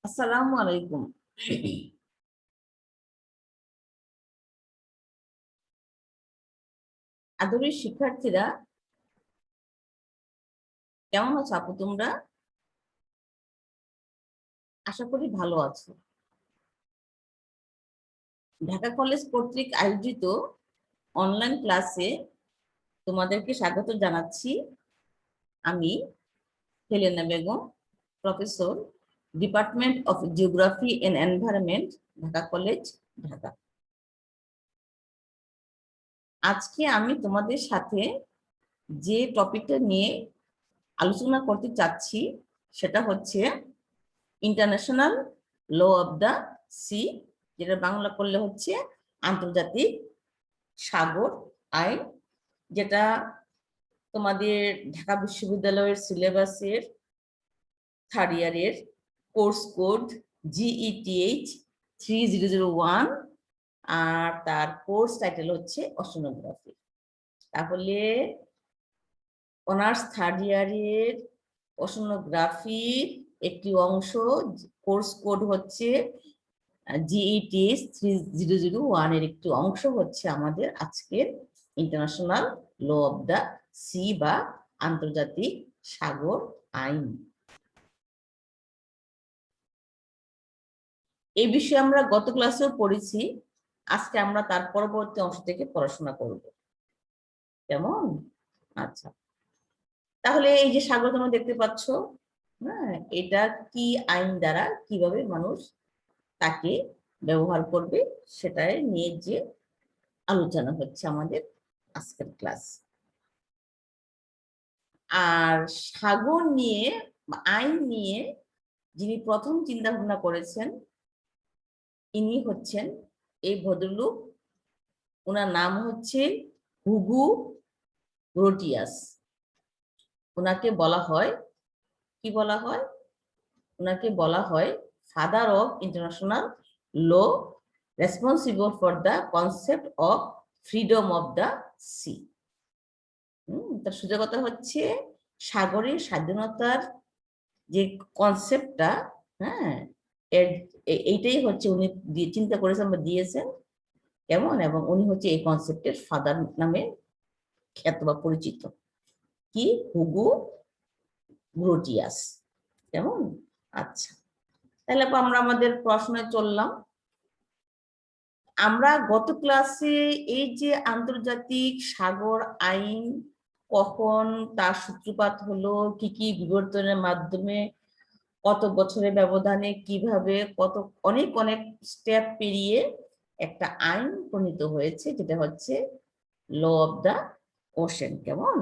আসসালামু আলাইকুম। আদরের শিক্ষার্থীরা, কেমন আছো আপু তোমরা? আশা করি ভালো আছো। ঢাকা কলেজ কর্তৃক আয়োজিত অনলাইন ক্লাসে তোমাদেরকে স্বাগত জানাচ্ছি। আমি Helena Begum, professor, department of geography and environment, Dhaka college, Dhaka. আজকে আমি তোমাদের সাথে যে টপিকটা নিয়ে আলোচনা করতে চাচ্ছি সেটা হচ্ছে international law of the sea, যেটা বাংলা করলে হচ্ছে আন্তর্জাতিক সাগর আইন, যেটা তোমাদের ঢাকা বিশ্ববিদ্যালয়ের সিলেবাসের থার্ড ইয়ারের কোর্স কোড GETH 3001, আর তার কোর্স টাইটেল হচ্ছে ওশেনোগ্রাফি। তাহলে অনার্স থার্ড ইয়ারের ওশেনোগ্রাফির একটি অংশ, কোর্স কোড হচ্ছে GETH 3001 এর একটি অংশ হচ্ছে আমাদের আজকের international law of the sea বা আন্তর্জাতিক সাগর আইন। এই বিষয়ে আমরা গত ক্লাসেও পড়েছি, আজকে আমরা তার পরবর্তী অংশ থেকে পড়াশোনা করব। কেমন? আচ্ছা, তাহলে এই যে সাগর তোমরা দেখতে পাচ্ছ, হ্যাঁ, এটা কি আইন দ্বারা কিভাবে মানুষ তাকে ব্যবহার করবে সেটাই নিয়ে যে আলোচনা হচ্ছে আমাদের আজকের ক্লাস। আর সাগর নিয়ে আইন নিয়ে যিনি প্রথম চিন্তা ভাবনা করেছেন ইনি হচ্ছেন এই ভদ্রলোক। ওনার নাম হচ্ছে হুগো গ্রোটিয়াস। ওনাকে বলা হয়, কি বলা হয়? ওনাকে বলা হয় father of international law, responsible for the concept of freedom of the sea. তার সোজা কথা হচ্ছে সাগরের স্বাধীনতার যে কনসেপ্টটা, হ্যাঁ, এইটাই হচ্ছে উনি চিন্তা করেছেন বা দিয়েছেন। কেমন? এবং উনি হচ্ছে এই কনসেপ্টের ফাদার নামে খ্যাত বা পরিচিত। কি? হুগো গ্রোটিয়াস। কেমন? আচ্ছা, তাহলে আমরা আমাদের প্রশ্নে চললাম। আমরা গত ক্লাসে এই যে আন্তর্জাতিক সাগর আইন কখন তার সূত্রপাত হলো, কি কি বিবর্তনের মাধ্যমে, কত বছরের ব্যবধানে, কিভাবে, কত অনেক অনেক স্টেপ পেরিয়ে একটা আইন প্রণীত হয়েছে, যেটা হচ্ছে ল অফ দ্য ওশেন। কেমন?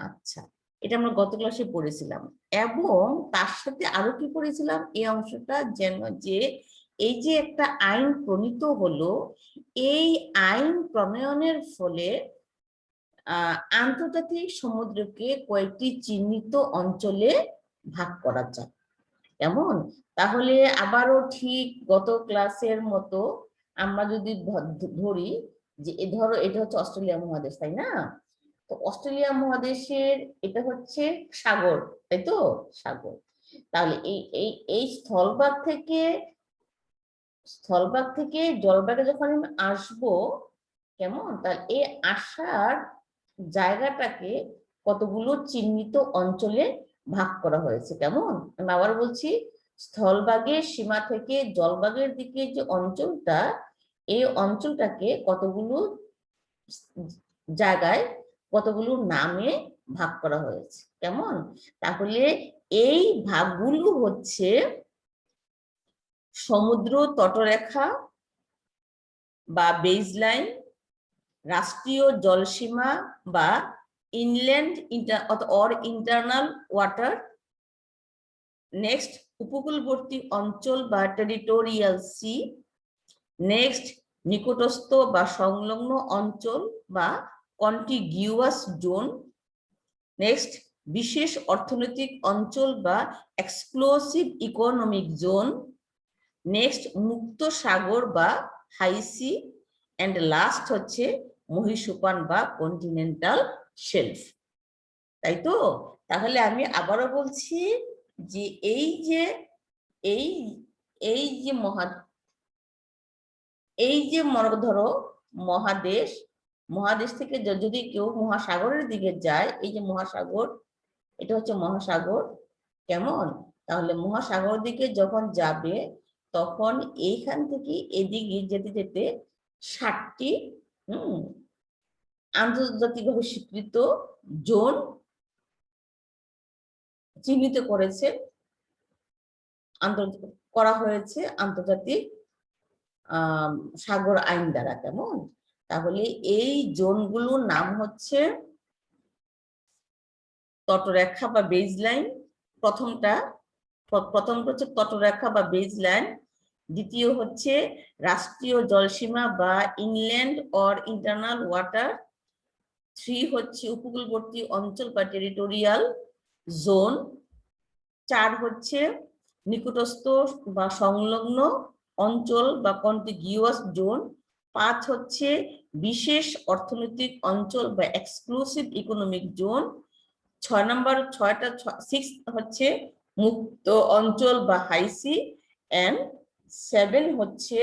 আচ্ছা, এটা আমরা গত ক্লাসে পড়েছিলাম। এবং তার সাথে আরো কি পড়েছিলাম এই অংশটা, যেন যে এই যে একটা আইন প্রণীত হলো, এই আইন প্রণয়নের ফলে আন্তর্জাতিক সমুদ্রকে কয়েকটি চিহ্নিত অঞ্চলে ভাগ করা যায়। কেমন? তাহলে আবারও ঠিক গত ক্লাসের মতো আমরা যদি ধরি যে ধরো এটা হচ্ছে অস্ট্রেলিয়া মহাদেশ, তাই না? তো অস্ট্রেলিয়া মহাদেশের এটা হচ্ছে সাগর, তাই তো? সাগর। তাহলে এই স্থলভাগ থেকে জলভাগে যখন আমি আসবো, কেমন, তাহলে এই আসার জায়গাটাকে কতগুলো চিহ্নিত অঞ্চলে ভাগ করা হয়েছে। কেমন? আমি আবার বলছি, স্থলভাগের সীমা থেকে জলভাগের দিকে যে অঞ্চলটা, এই অঞ্চলটাকে কতগুলো জায়গায়, কতগুলো নামে ভাগ করা হয়েছে। কেমন? তাহলে এই ভাগগুলো হচ্ছে সমুদ্র তটরেখা বা বেজলাইন, রাষ্ট্রীয় জলসীমা বা ইনল্যান্ড ইন্টারনাল ওয়াটার, নেক্সট উপকূলবর্তী অঞ্চল বা টেরিটোরিয়াল সি, নেক্সট নিকটস্থ বা সংলগ্ন অঞ্চল বা কন্টিগিউয়াস জোন, নেক্সট বিশেষ অর্থনৈতিক অঞ্চল বা এক্সক্লুসিভ ইকোনমিক জোন, নেক্সট মুক্ত সাগর বা হাই সি, এন্ড লাস্ট হচ্ছে মহীসোপান বা কন্টিনেন্টাল শেলফ। তাই তো? তাহলে আমি আবারও বলছি যে এই এই যে মনে ধরো মহাদেশ, মহাদেশ থেকে যদি কেউ মহাসাগরের দিকে যায়, এই যে মহাসাগর, এটা হচ্ছে মহাসাগর, কেমন? তাহলে মহাসাগর দিকে যখন যাবে তখন এইখান থেকে এদিকে যেতে যেতে 7টি আন্তর্জাতিকভাবে স্বীকৃত জোন চিহ্নিত করা হয়েছে আন্তর্জাতিক সাগর আইন দ্বারা, কেমন? তাহলে এই জোনগুলোর নাম হচ্ছে তটরেখা বা বেজলাইন। প্রথমটা হচ্ছে তটরেখা বা বেজলাইন, দ্বিতীয় হচ্ছে রাষ্ট্রীয় জলসীমা বা ইনল্যান্ড অর ইন্টারনাল ওয়াটার, 3 হচ্ছে উপকূলবর্তী অঞ্চল বা টেরিটোরিয়াল জোন, 4 হচ্ছে নিকটস্থ বা সংলগ্ন অঞ্চল বা কন্টিগিউয়াস জোন, 5 হচ্ছে বিশেষ অর্থনৈতিক অঞ্চল বা এক্সক্লুসিভ ইকোনমিক জোন, 6 হচ্ছে মুক্ত অঞ্চল বা হাইসি, এন্ড 7 হচ্ছে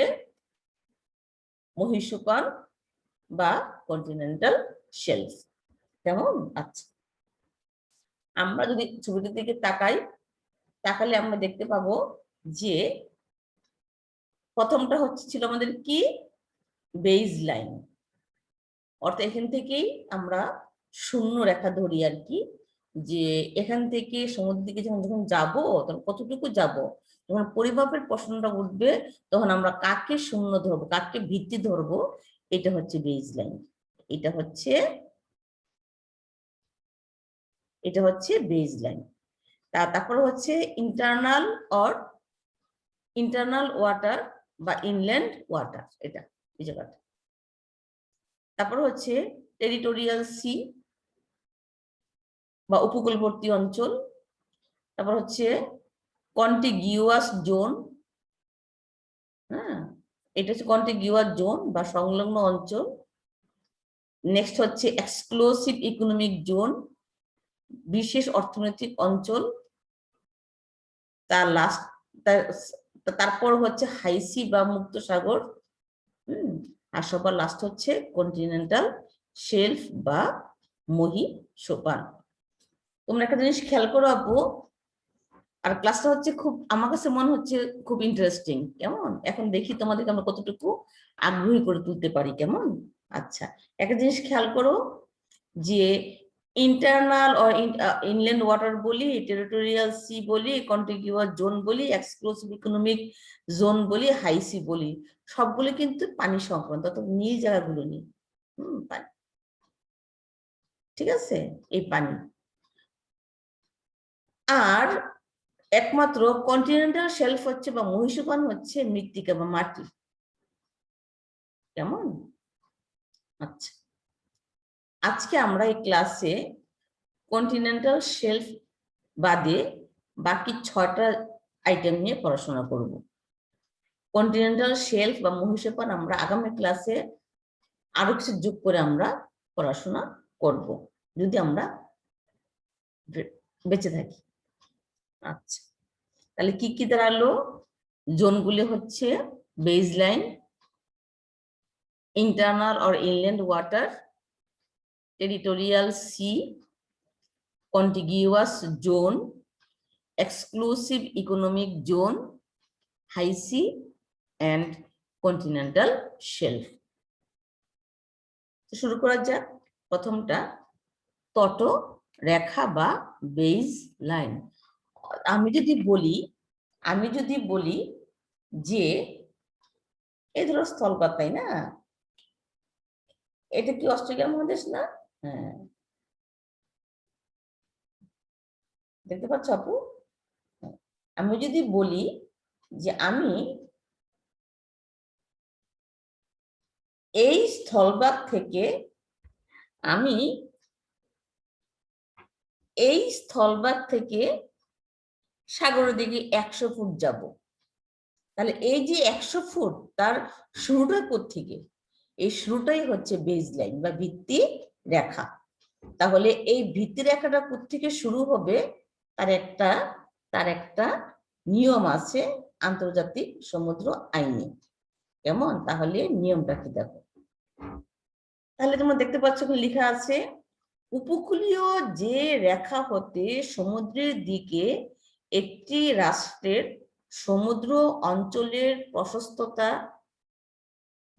মহীসোপান বা কন্টিনেন্টাল শেলফ, কেমন? আচ্ছা, আমরা যদি ছবিটির দিকে তাকালে আমরা দেখতে পাবো যে প্রথমটা ছিল আমাদের কি, বেজ লাইন, অর্থাৎ এখান থেকেই আমরা শূন্য রেখা ধরি আর কি, যে এখান থেকে সমুদ্র দিকে যখন যাবো তখন কতটুকু যাব, যখন পরিমাপের প্রশ্নটা উঠবে তখন আমরা কাকে শূন্য ধরবো, কাকে ভিত্তি ধরবো, এটা হচ্ছে বেজ লাইন, এটা হচ্ছে বেজ লাইন। তারপর হচ্ছে ইন্টারনাল ওয়াটার বা ইনল্যান্ড ওয়াটার, এটা এই জায়গাটা। তারপর হচ্ছে টেরিটোরিয়াল সি বা উপকূলবর্তী অঞ্চল, তারপর হচ্ছে কন্টিগিউয়াস জোন, হ্যাঁ, এটা হচ্ছে কন্টিগিউয়াস জোন বা সংলগ্ন অঞ্চল। নেক্সট হচ্ছে এক্সক্লুসিভ ইকোনমিক জোন, বিশেষ অর্থনৈতিক অঞ্চল। তারপর হচ্ছে হাইসি বা মুক্ত সাগর, আর সবার লাস্ট হচ্ছে কন্টিনেন্টাল শেলফ বা মহীসোপান। তোমরা একটা জিনিস খেয়াল করো আপু, আর ক্লাসটা হচ্ছে খুব, আমার কাছে মনে হচ্ছে খুব ইন্টারেস্টিং, কেমন? এখন দেখি তোমাদেরকে আমরা কতটুকু আগ্রহী করে তুলতে পারি, কেমন? আচ্ছা, একটা জিনিস খেয়াল করো যে ইন্টারনাল অর ইনল্যান্ড ওয়াটার বলি, টেরিটোরিয়াল সি বলি, কন্টিগিউয়াস জোন বলি, এক্সক্লুসিভ ইকোনমিক জোন বলি, হাইসি বলি, সবগুলো কিন্তু পানি সংক্রান্ত, অর্থাৎ নীল জায়গাগুলো নিয়ে পানি, ঠিক আছে, এই পানি। আর একমাত্র কন্টিনেন্টাল শেলফ হচ্ছে বা মহীসোপান হচ্ছে মৃত্তিকা বা মাটি, কেমন? আচ্ছা, আজকে আমরা এই ক্লাসে কন্টিনেন্টাল শেলফ বাদে বাকি 6টা আইটেম নিয়ে পড়াশোনা করব। কন্টিনেন্টাল শেলফ বা মহীসোপান আমরা আগামী ক্লাসে আরো কিছু যোগ করে আমরা পড়াশোনা করব, যদি আমরা বেঁচে থাকি। আচ্ছা, তাহলে কি কি দাঁড়ালো? জোনগুলি হচ্ছে baseline, internal or inland water, territorial sea, contiguous zone, exclusive economic zone, high sea and continental shelf. শুরু করা যাক। প্রথমটা তট রেখা বা বেজ লাইন। আমি যদি বলি যে এই ধরো স্থলপাত, তাই না? এটা কি অস্ট্রেলিয়া মহাদেশ না? হ্যাঁ, দেখতে পাচ্ছ আপু? আমি যদি বলি যে আমি এই স্থলভাগ থেকে সাগরের দিকে 100 ফুট যাব, তাহলে এই যে 100 ফুট তার শুরুটা কোত্থেকে? এই শুরুটাই হচ্ছে বেজ লাইন বা ভিত্তি রেখা। তাহলে এই ভিত্তি রেখাটা কোত্থেকে শুরু হবে তার একটা নিয়ম আছে, আন্তর্জাতিক সমুদ্র আইনে। কেমন? তাহলে নিয়মটা কি দেখো। তাহলে তোমরা দেখতে পাচ্ছ লেখা আছে, উপকূলীয় যে রেখা হতে সমুদ্রের দিকে একটি রাষ্ট্রের সমুদ্র অঞ্চলের প্রশস্ততা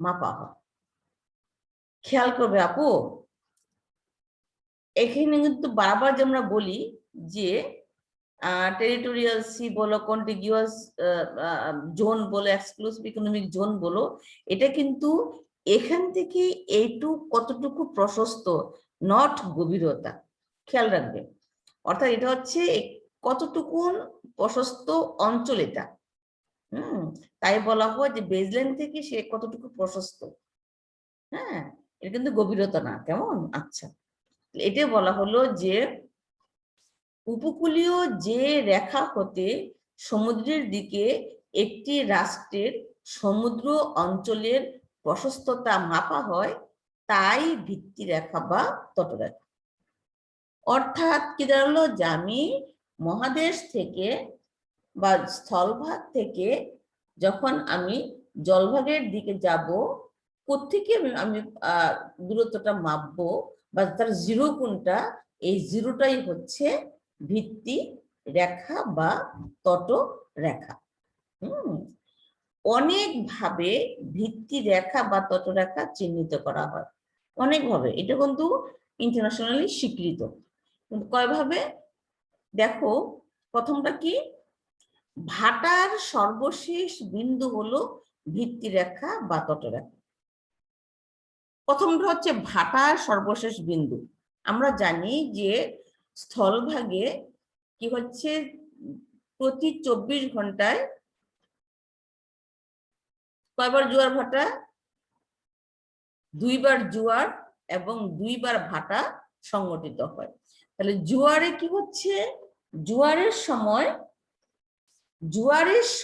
মাপা হয়। খেয়াল করবে আপু, এখানে কিন্তু বারবার যে আমরা বলি যে টেরিটোরিয়াল সি বলো, কন্টিগিউয়াস জোন বলো, এক্সক্লুসিভ ইকোনমিক জোন বলো, এটা কিন্তু এখান থেকে এইটুকু কতটুকু প্রশস্ত, নট গভীরতা। খেয়াল রাখবে, অর্থাৎ এটা হচ্ছে কতটুকু প্রশস্ত অঞ্চল এটা। তাই বলা হয় যে বেজলাইন থেকে সে কতটুকু প্রশস্ত। হ্যাঁ, এটা কিন্তু গভীরতা না। কেমন? আচ্ছা, এটা বলা হলো যে উপকূলীয় যে রেখা হতে সমুদ্রের দিকে একটি রাষ্ট্রের সমুদ্র অঞ্চলের প্রশস্ততা মাপা হয়, তাই ভিত্তি রেখা বা তটরেখা। অর্থাৎ কি দাঁড়ালো, যে আমি মহাদেশ থেকে বা স্থলভাগ থেকে যখন আমি জলভাগের দিকে যাব, কোত্থেকে আমি দূরত্বটা মাপবো বা তার জিরো কোনটা, এই জিরোটাই হচ্ছে ভিত্তি রেখা বা তট রেখা। অনেকভাবে ভিত্তি রেখা বা তটরেখা চিহ্নিত করা হয়, অনেকভাবে। এটা কিন্তু ইন্টারন্যাশনালি স্বীকৃত। কয়ভাবে দেখো, প্রথমটা কি, ভাটার সর্বশেষ বিন্দু হলো ভিত্তি রেখা বা তটরেখা। প্রথমটা হচ্ছে ভাটার সর্বশেষ বিন্দু। আমরা জানি যে স্থলভাগে কি হচ্ছে, প্রতি 24 ঘন্টায় কয়বার জোয়ার ভাটা? 2 বার জোয়ার এবং 2 বার ভাটা সংগঠিত হয়। তাহলে জোয়ারে কি হচ্ছে, জোয়ারের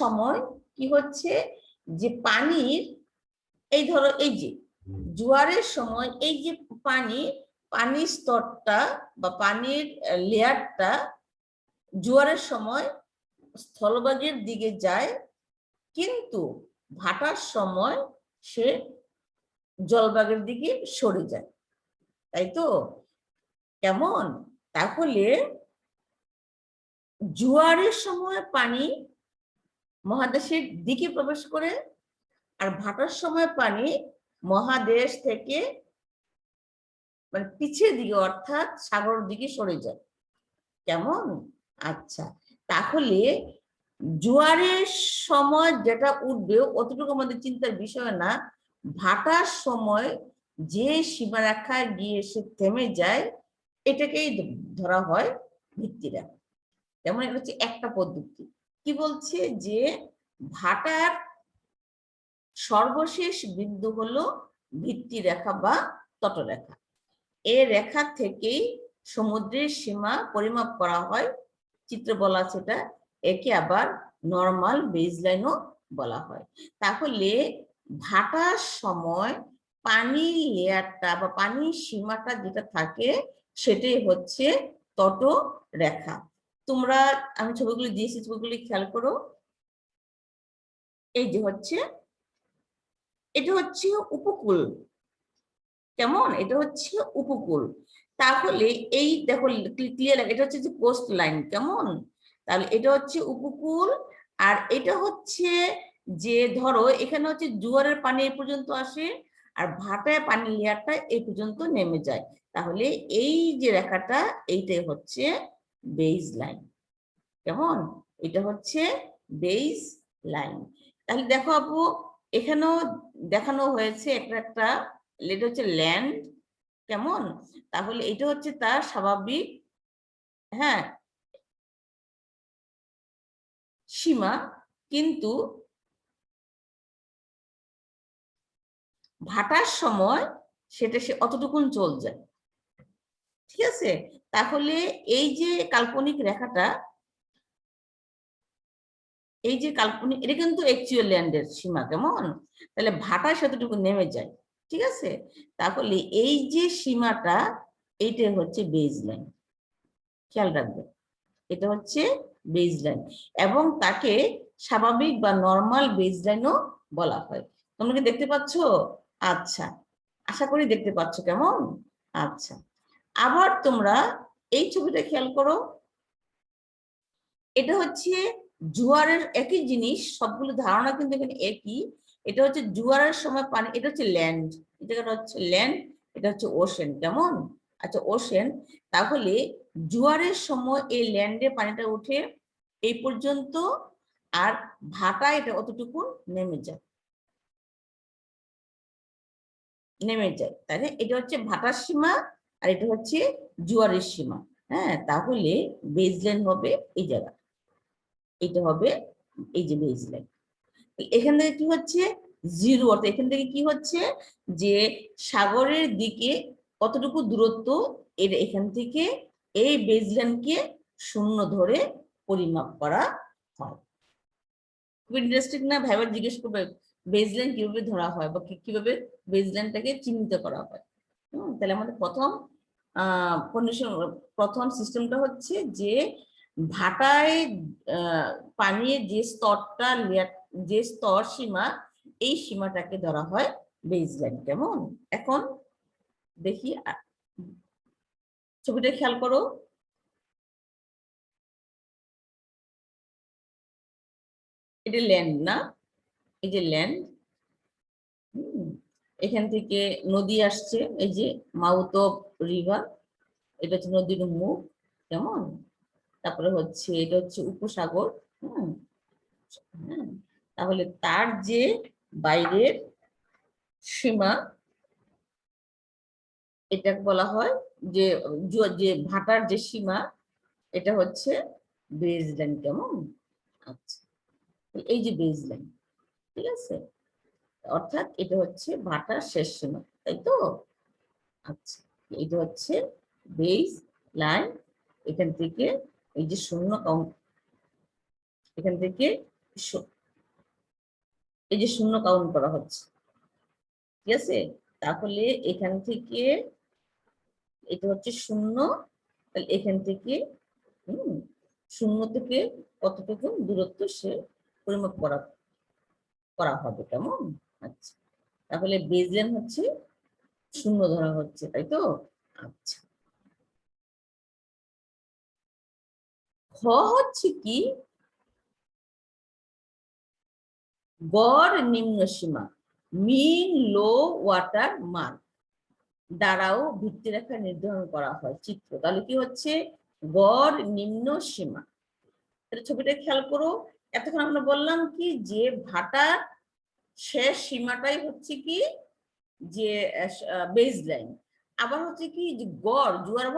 সময় কি হচ্ছে, যে পানির, এই ধরো এই যে জোয়ারের সময় এই যে পানির স্তরটা বা পানির লেয়ারটা জোয়ারের সময় স্থলভাগের দিকে যায়, কিন্তু ভাটার সময় সে জলভাগের দিকে সরে যায়, তাই তো? কেমন? তাহলে জোয়ারের সময় পানি মহাদেশের দিকে প্রবেশ করে, আর ভাটার সময় পানি মহাদেশ থেকে মানে পিছের দিকে অর্থাৎ সাগরের দিকে সরে যায়। কেমন? আচ্ছা, তাহলে জোয়ারের সময় যেটা উঠবে অতটুকু আমাদের চিন্তার বিষয় না, ভাটার সময় যে সীমারেখায় গিয়ে সে থেমে যায় এটাকেই ধরা হয় ভিত্তি রেখা। যেমন এটা হচ্ছে একটা পদ্ধতি। কি বলছে, যে ভাটার সর্বশেষ বিন্দু হলো ভিত্তি রেখা বা তটরেখা। এই রেখা থেকেই সমুদ্রের সীমা পরিমাপ করা হয়, চিত্র বলা আছে এটা, একে আবার নরমাল বেজলাইনও বলা হয়। তাহলে ভাটার সময় পানির লেয়ারটা বা পানির সীমাটা যেটা থাকে সেটাই হচ্ছে তটরেখা। তোমরা, আমি ছবিগুলি দিয়েছি, ছবিগুলি খেয়াল করো। এই যে হচ্ছে, এটা হচ্ছে উপকূল। কেমন? এটা হচ্ছে উপকূল। তাহলে এই দেখো ক্লিয়ার, এটা হচ্ছে যে কোস্ট লাইন। কেমন? তাহলে এটা হচ্ছে উপকূল, আর এটা হচ্ছে যে ধরো এখানে হচ্ছে জোয়ারের পানি এই পর্যন্ত আসে, আর ভাটায় পানির লেয়ারটা এই পর্যন্ত নেমে যায়। তাহলে এই যে রেখাটা এইটাই হচ্ছে বেজ লাইন। কেমন? এটা হচ্ছে বেজ লাইন। তাহলে দেখো আপু, এখানেও দেখানো হয়েছে একটা এটা হচ্ছে ল্যান্ড। কেমন? তাহলে এটা হচ্ছে তার স্বাভাবিক, হ্যাঁ, সীমা, কিন্তু ভাটার সময় সেটা সে অতটুকুন চল যায়। ঠিক আছে? তাহলে এই যে কাল্পনিক রেখাটা, এই যে কাল্পনিক, এটা কিন্তু অ্যাকচুয়াল ল্যান্ডের সীমা। কেমন? তাহলে ভাটায় সেতটুকু নেমে যায়। ঠিক আছে? তাহলে এই যে সীমাটা, এইটা হচ্ছে বেজ লাইন। খেয়াল রাখবে, এটা হচ্ছে বেজ লাইন। এবং তাকে স্বাভাবিক বা নরমাল বেসলাইনও বলা হয়। তোমরা কি দেখতে পাচ্ছ? আচ্ছা, আশা করি দেখতে পাচ্ছ। কেমন? আচ্ছা, আবার তোমরা এই ছবিটা খেয়াল করো। এটা হচ্ছে জোয়ারের একই জিনিস, সবগুলো ধারণা কিন্তু এখানে একই। এটা হচ্ছে জোয়ারের সময় পানি, এটা হচ্ছে ল্যান্ড, এটা হচ্ছে ল্যান্ড, এটা হচ্ছে ওশেন। কেমন? আচ্ছা, ওশেন। তাহলে জোয়ারের সময় এই ল্যান্ডে পানিটা উঠে এই পর্যন্ত, আর ভাটা এটা অতটুকু নেমে যায়, তাই না? এটা হচ্ছে ভাটার সীমা, আর এটা হচ্ছে জোয়ারের সীমা। হ্যাঁ, তাহলে বেসলাইন হবে এই জায়গা, এটা হবে এই যে বেসলাইন। এখান থেকে কি হচ্ছে? জিরো। অর্থাৎ এখান থেকে কি হচ্ছে যে সাগরের দিকে কতটুকু দূরত্ব, এর এখান থেকে এই বেসলাইনকে শূন্য ধরে পরিমাপ করা হয়। খুব ইন্টারেস্টিং না? ভাইবার জিজ্ঞেস করবে বেসলাইন কিভাবে ধরা হয় বা কিভাবে বেসলাইনটাকে চিহ্নিত করা হয়। তাহলে আমাদের কন্ডিশন, প্রথম সিস্টেমটা হচ্ছে যে ভাটায় পানির যে স্তরটা, যে স্তর সীমা, এই সীমাটাকে ধরা হয় বেসলাইন। কেমন? এখন দেখি ছবিটা খেয়াল করো। এটা ল্যান্ড না? এই যে ল্যান্ড, এখান থেকে নদী আসছে, এই যে মাউথ অফ রিভার, এটা হচ্ছে নদীর মুখ। কেমন? তারপরে হচ্ছে এটা হচ্ছে উপসাগর। হ্যাঁ, তাহলে তার যে বাইরের সীমা, এটা বলা হয় যে যে ভাটার যে সীমা, এটা হচ্ছে বেসলাইন। কেমন? আচ্ছা, এই যে বেসলাইন, ঠিক আছে? অর্থাৎ এটা হচ্ছে ভাটার শেষ সীমা, তাই তো? আচ্ছা, এটা হচ্ছে বেস লাইন। এখান থেকে এই যে শূন্য কাউন্ট, এখান থেকে এই যে শূন্য কাউন্ট করা হচ্ছে, ঠিক আছে? তাহলে এখান থেকে এটা হচ্ছে শূন্য, তাহলে এখান থেকে শূন্য থেকে কতটুকু দূরত্ব সে পরিমাপ করা হবে। কেমন? আচ্ছা, তাহলে বেসলাইন হচ্ছে শূন্য ধরা হচ্ছে, তাই তো? আচ্ছা, খ হচ্ছে কি গড় নিম্ন সীমা, মিন লো ওয়াটার মার্ক দ্বারাও ভিত্তিরেখা নির্ধারণ করা হয় চিত্র। তাহলে কি হচ্ছে গড় নিম্ন সীমা? ছবিটা খেয়াল করো। এতক্ষণ আমরা বললাম কি যে ভাটার শেষ সীমাটাই হচ্ছে কি যে বেসলাইন। আবার হচ্ছে কি যে গড়, জোয়ার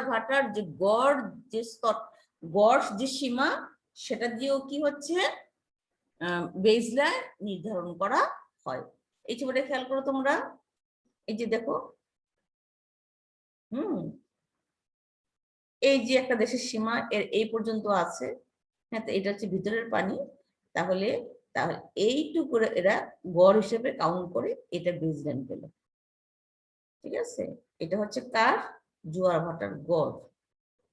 ভাটার যে গড়, যে স্তর, গড় যে সীমা, সেটা দিয়েও কি হচ্ছে বেসলাইন নির্ধারণ করা হয়। এই ছবিটা খেয়াল করো তোমরা। এই যে দেখো, এই যে একটা দেশের সীমা এর এই পর্যন্ত আছে। হ্যাঁ, তো এটা হচ্ছে ভিতরের পানি। তাহলে তাহলে এইটুকু এরা গড় হিসেবে কাউন্ট করে এটা বেসলাইন পেল, ঠিক আছে? এটা হচ্ছে কার? জোয়ার ভাটার গড়,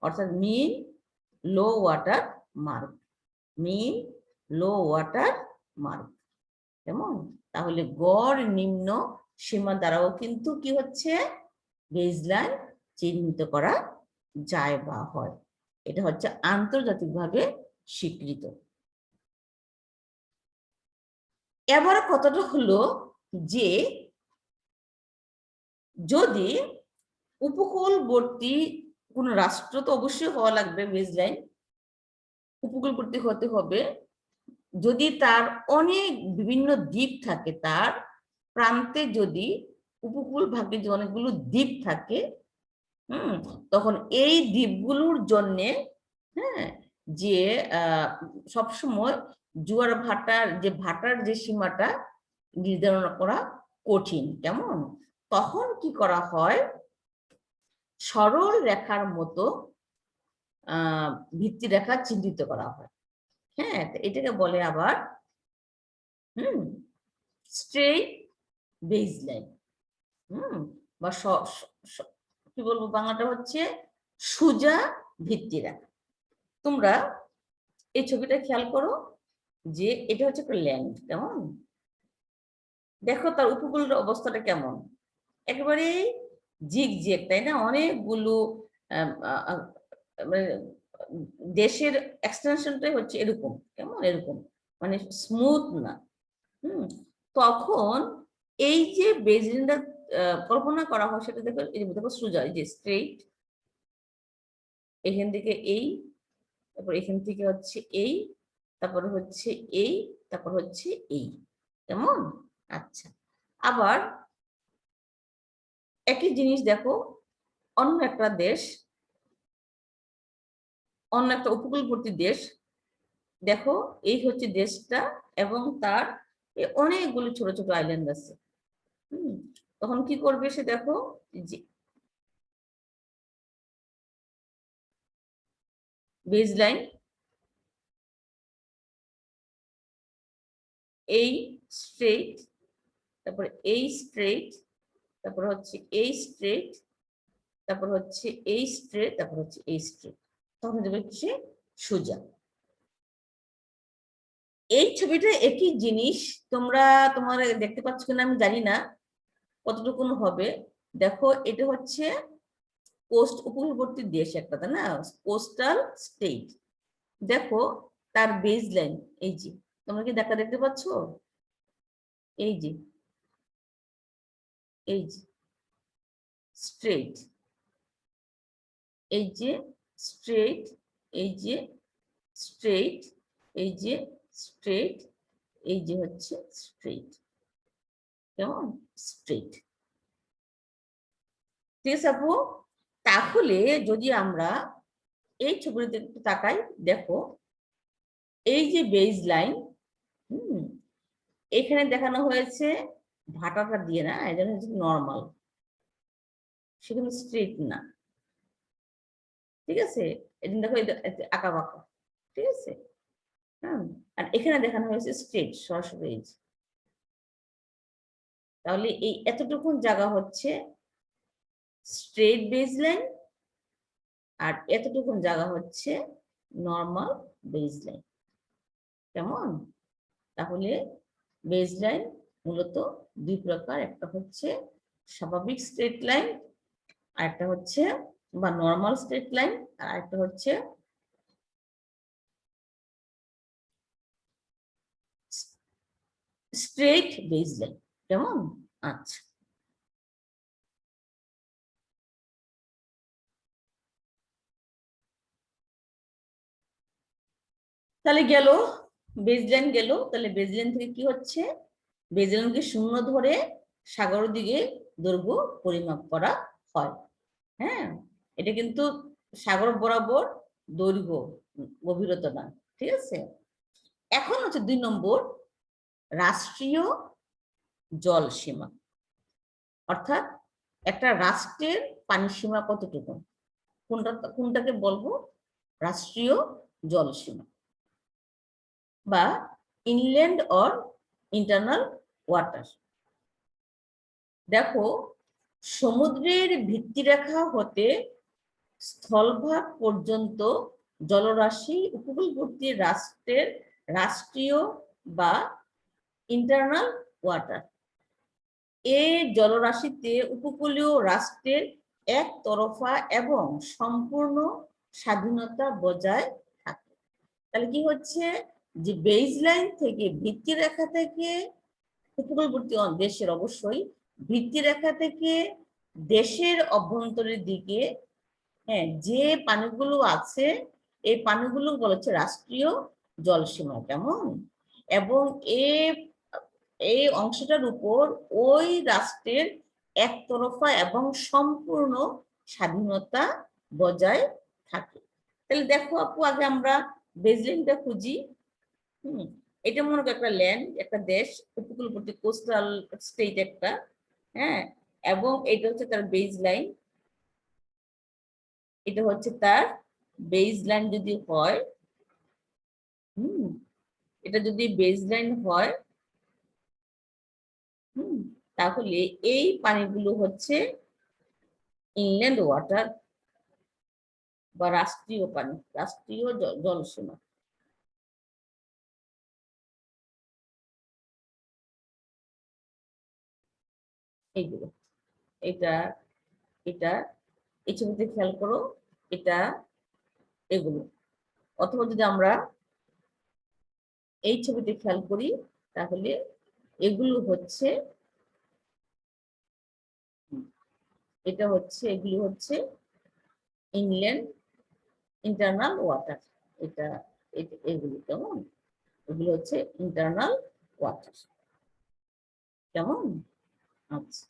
অর্থাৎ মিন লো ওয়াটার মার্ক, মিন লো ওয়াটার মার্ক। কেমন? তাহলে গড় নিম্ন সীমা দ্বারাও কিন্তু কি হচ্ছে বেসলাইন চিহ্নিত করা যায় বা হয়। এটা হচ্ছে আন্তর্জাতিকভাবে স্বীকৃত। এবার কতটা হলো যে যদি উপকূলবর্তী কোন রাষ্ট্র, তো অবশ্যই হওয়া লাগবে বেসলাইন, উপকূলবর্তী হতে হবে। যদি তার অনেক বিভিন্ন দ্বীপ থাকে, তার প্রান্তে যদি উপকূল ভাগে যে অনেকগুলো দ্বীপ থাকে, তখন এই দ্বীপগুলোর জন্যে, হ্যাঁ, যে সবসময় জোয়ার ভাটার যে সীমাটা নির্ধারণ করা কঠিন। কেমন? তখন কি করা হয়? সরল রেখার মতো ভিত্তি রেখা চিহ্নিত করা হয়। হ্যাঁ, এটাকে বলে আবার স্ট্রেইট বেসলাইন, বা কি বলবো বাংলাটা হচ্ছে সোজা ভিত্তি রেখা। তোমরা এই ছবিটা খেয়াল করো যে এটা হচ্ছে একটা ল্যান্ড, কেমন? দেখো তার উপকূলের অবস্থাটা কেমন, একেবারে জিগজ্যাগ, তাই না? অনেকগুলো মানে দেশের এক্সটেনশনটাই হচ্ছে এরকম, কেমন এরকম, মানে স্মুথ না। তখন এই যে বেজলিনটা কল্পনা করা হয় সেটা দেখো, এই দেখো সোজা, এই যে স্ট্রেইট, এখান থেকে এই, তারপর এখান থেকে হচ্ছে এই, তারপর হচ্ছে এই, তারপর হচ্ছে এই, কেমন? আচ্ছা, আবার একই জিনিস দেখো অন্য একটা দেশ, অন্য একটা উপকূলবর্তী দেশ, দেখো এই হচ্ছে দেশটা এবং তার অনেকগুলো ছোট ছোট আইল্যান্ড আছে। তখন কি করবে সে, দেখো যে বেজলাইন এই স্ট্রেট, তারপর এই স্ট্রেট, তারপর হচ্ছে এই স্ট্রেট, তারপর হচ্ছে এই স্ট্রেট, তারপর হচ্ছে এই স্ট্রেট, তখন দেবে হচ্ছে সোজা। এই ছবিটা একই জিনিস তোমরা তোমার দেখতে পাচ্ছ কিনা আমি জানি না কতটুকুন হবে। দেখো এটা হচ্ছে কোস্ট, উপকূলবর্তী দেশ একটা, তাই না? Coastal state. দেখো তার বেজ লাইন এই যে, তোমরা কি দেখতে পাচ্ছ? এই যে, এই যে স্ট্রেট, এই যে স্ট্রেট, এই যে স্ট্রেট, এই যে স্ট্রেট, এই যে হচ্ছে স্ট্রেট, কেমন? স্ট্রেট। ঠিক আছে আপু? তাহলে যদি আমরা এই ছবিতে একটু তাকাই, দেখো এই যে বেজ লাইন, এখানে দেখানো হয়েছে ভাটাটা দিয়ে, না? এটা হচ্ছে নর্মাল, সেখানে স্ট্রেট না। ঠিক আছে, এটা দেখো আঁকা বাঁকা, ঠিক আছে। আর এখানে দেখানো হয়েছে স্ট্রেট, সরাসরি। তাহলে এই এতটুকুন জায়গা হচ্ছে স্ট্রেট বেজ লাইন, আর এতটুকুন জায়গা হচ্ছে নর্মাল বেজ লাইন, কেমন? তাহলে বেজ লাইন মূলত দুই প্রকার, একটা হচ্ছে স্বাভাবিক স্ট্রেট লাইন, আর একটা হচ্ছে বা নর্মাল স্ট্রেট লাইন, আর একটা হচ্ছে স্ট্রেট বেজ লাইন, কেমন? আচ্ছা, তাহলে গেল বেজলাইন গেল। তাহলে বেজলাইন থেকে কি হচ্ছে, বেজলাইনকে শূন্য ধরে সাগরের দিকে দৈর্ঘ্য পরিমাপ করা হয়। হ্যাঁ, এটা কিন্তু সাগর বরাবর দৈর্ঘ্য, গভীরতা না। ঠিক আছে, এখন হচ্ছে 2 নম্বর, রাষ্ট্রীয় জল সীমা, অর্থাৎ একটা রাষ্ট্রের পানি সীমা কতটুকু, কোনটাকে বলবো রাষ্ট্রীয় জল সীমা বা ইনল্যান্ড অর ইন্টারনাল ওয়াটার। দেখো সমুদ্রের ভিত্তিরেখা হতে স্থলভাগ পর্যন্ত জলরাশি উপকূলবর্তী রাষ্ট্রের রাষ্ট্রীয় বা ইন্টারনাল ওয়াটার। এই জলরাশিতে উপকূলীয় রাষ্ট্রের একতরফা এবং সম্পূর্ণ স্বাধীনতা বজায় থাকে। তাহলে কি হচ্ছে যে বেজলাইন থেকে, ভিত্তিরেখা থেকে উপকূলবর্তী দেশের অবশ্যই ভিত্তিরেখা থেকে দেশের অভ্যন্তরের দিকে, হ্যাঁ, যে পানিগুলো আছে এই পানিগুলো বলা হচ্ছে রাষ্ট্রীয় জলসীমা, কেমন? এবং এই অংশটার উপর ওই রাষ্ট্রের একতরফা এবং সম্পূর্ণ স্বাধীনতা বজায় থাকে। তাহলে দেখো আপু, আগে আমরা বেজলাইনটা খুঁজি। এটা মনে করো একটা ল্যান্ড, একটা দেশ, উপকূলবর্তী কোস্টাল স্টেট একটা, হ্যাঁ, এবং এটা হচ্ছে তার বেজ লাইন, এটা হচ্ছে তার বেজ লাইন যদি হয়, এটা যদি বেজ লাইন হয়, তাহলে এই পানিগুলো হচ্ছে ইনল্যান্ড ওয়াটার বা রাষ্ট্রীয় পানি, রাষ্ট্রীয় জলসীমা। এইগুলো, এটা এটা এই ছবিতে খেয়াল করো, এটা এগুলো। অথবা যদি আমরা এই ছবিতে খেয়াল করি তাহলে এগুলো হচ্ছে, এটা হচ্ছে, এগুলো হচ্ছে ইনল্যান্ড ইন্টারনাল ওয়াটার। এটা এগুলো কেমন, এগুলো হচ্ছে ইন্টারনাল ওয়াটার। কেমন? আচ্ছা,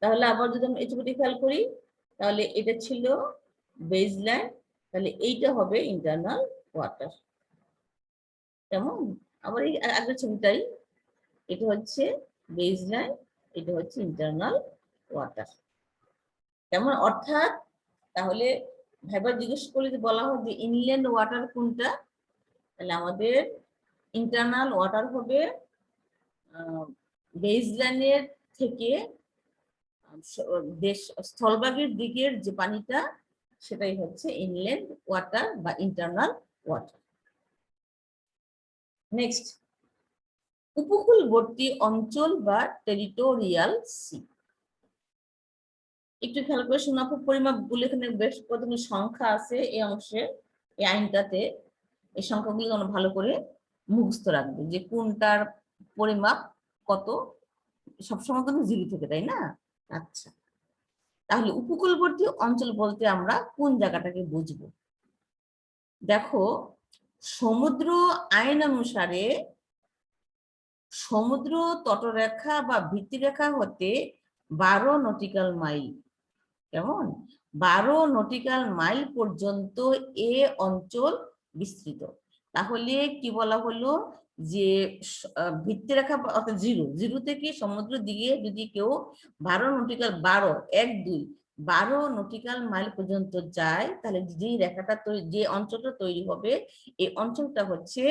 তাহলে আবার যদি আমরা এই ছবিটি খেয়াল করি তাহলে এটা ছিল বেসলাইন, তাহলে এইটা হবে ইন্টারনাল ওয়াটার। কেমন? আবার এই আগের ছবিটাই, এটা হচ্ছে বেসলাইন, এটা হচ্ছে ইন্টারনাল ওয়াটার। কেমন? অর্থাৎ তাহলে ভাইবার জিজ্ঞেস করলে যে বলা হয় যে ইনল্যান্ড ওয়াটার কোনটা, তাহলে আমাদের ইন্টারনাল ওয়াটার হবে বেসলাইনের থেকে দেশ স্থলভাগের দিকের যে পানিটা, সেটাই হচ্ছে ইনল্যান্ড ওয়াটার বা ইন্টারনাল ওয়াটার। নেক্সট, উপকূলবর্তী অঞ্চল বা টেরিটোরিয়াল সি। একটু খেয়াল করে শোনাফু, পরিমাপ গুলো এখানে বেশ কতগুলো সংখ্যা আছে এই অংশে, এই আইনটাতে। এই সংখ্যাগুলো আমরা ভালো করে মুখস্থ রাখবে যে কোনটার পরিমাপ কত, সবসময় কিন্তু 0 থেকে, তাই না? আচ্ছা, তাহলে উপকূলবর্তী অঞ্চল বলতে আমরা কোন জায়গাটাকে বুঝবো? দেখো, সমুদ্র আইন অনুসারে সমুদ্র তটরেখা বা ভিত্তিরেখা হতে 12 নটিক্যাল মাইল, কেমন, 12 নটিক্যাল মাইল পর্যন্ত এ অঞ্চল বিস্তৃত। তাহলে কি বলা হলো যে ভিত্তিরেখা অর্থাৎ 0 থেকে সমুদ্র দিকে যদি কেউ 12 নটিক্যাল 12 1 2 12 নটিক্যাল মাইল পর্যন্ত যায়, তাহলে যে রেখাটা যে অঞ্চলটা তৈরি হবে এই অঞ্চলটা হচ্ছে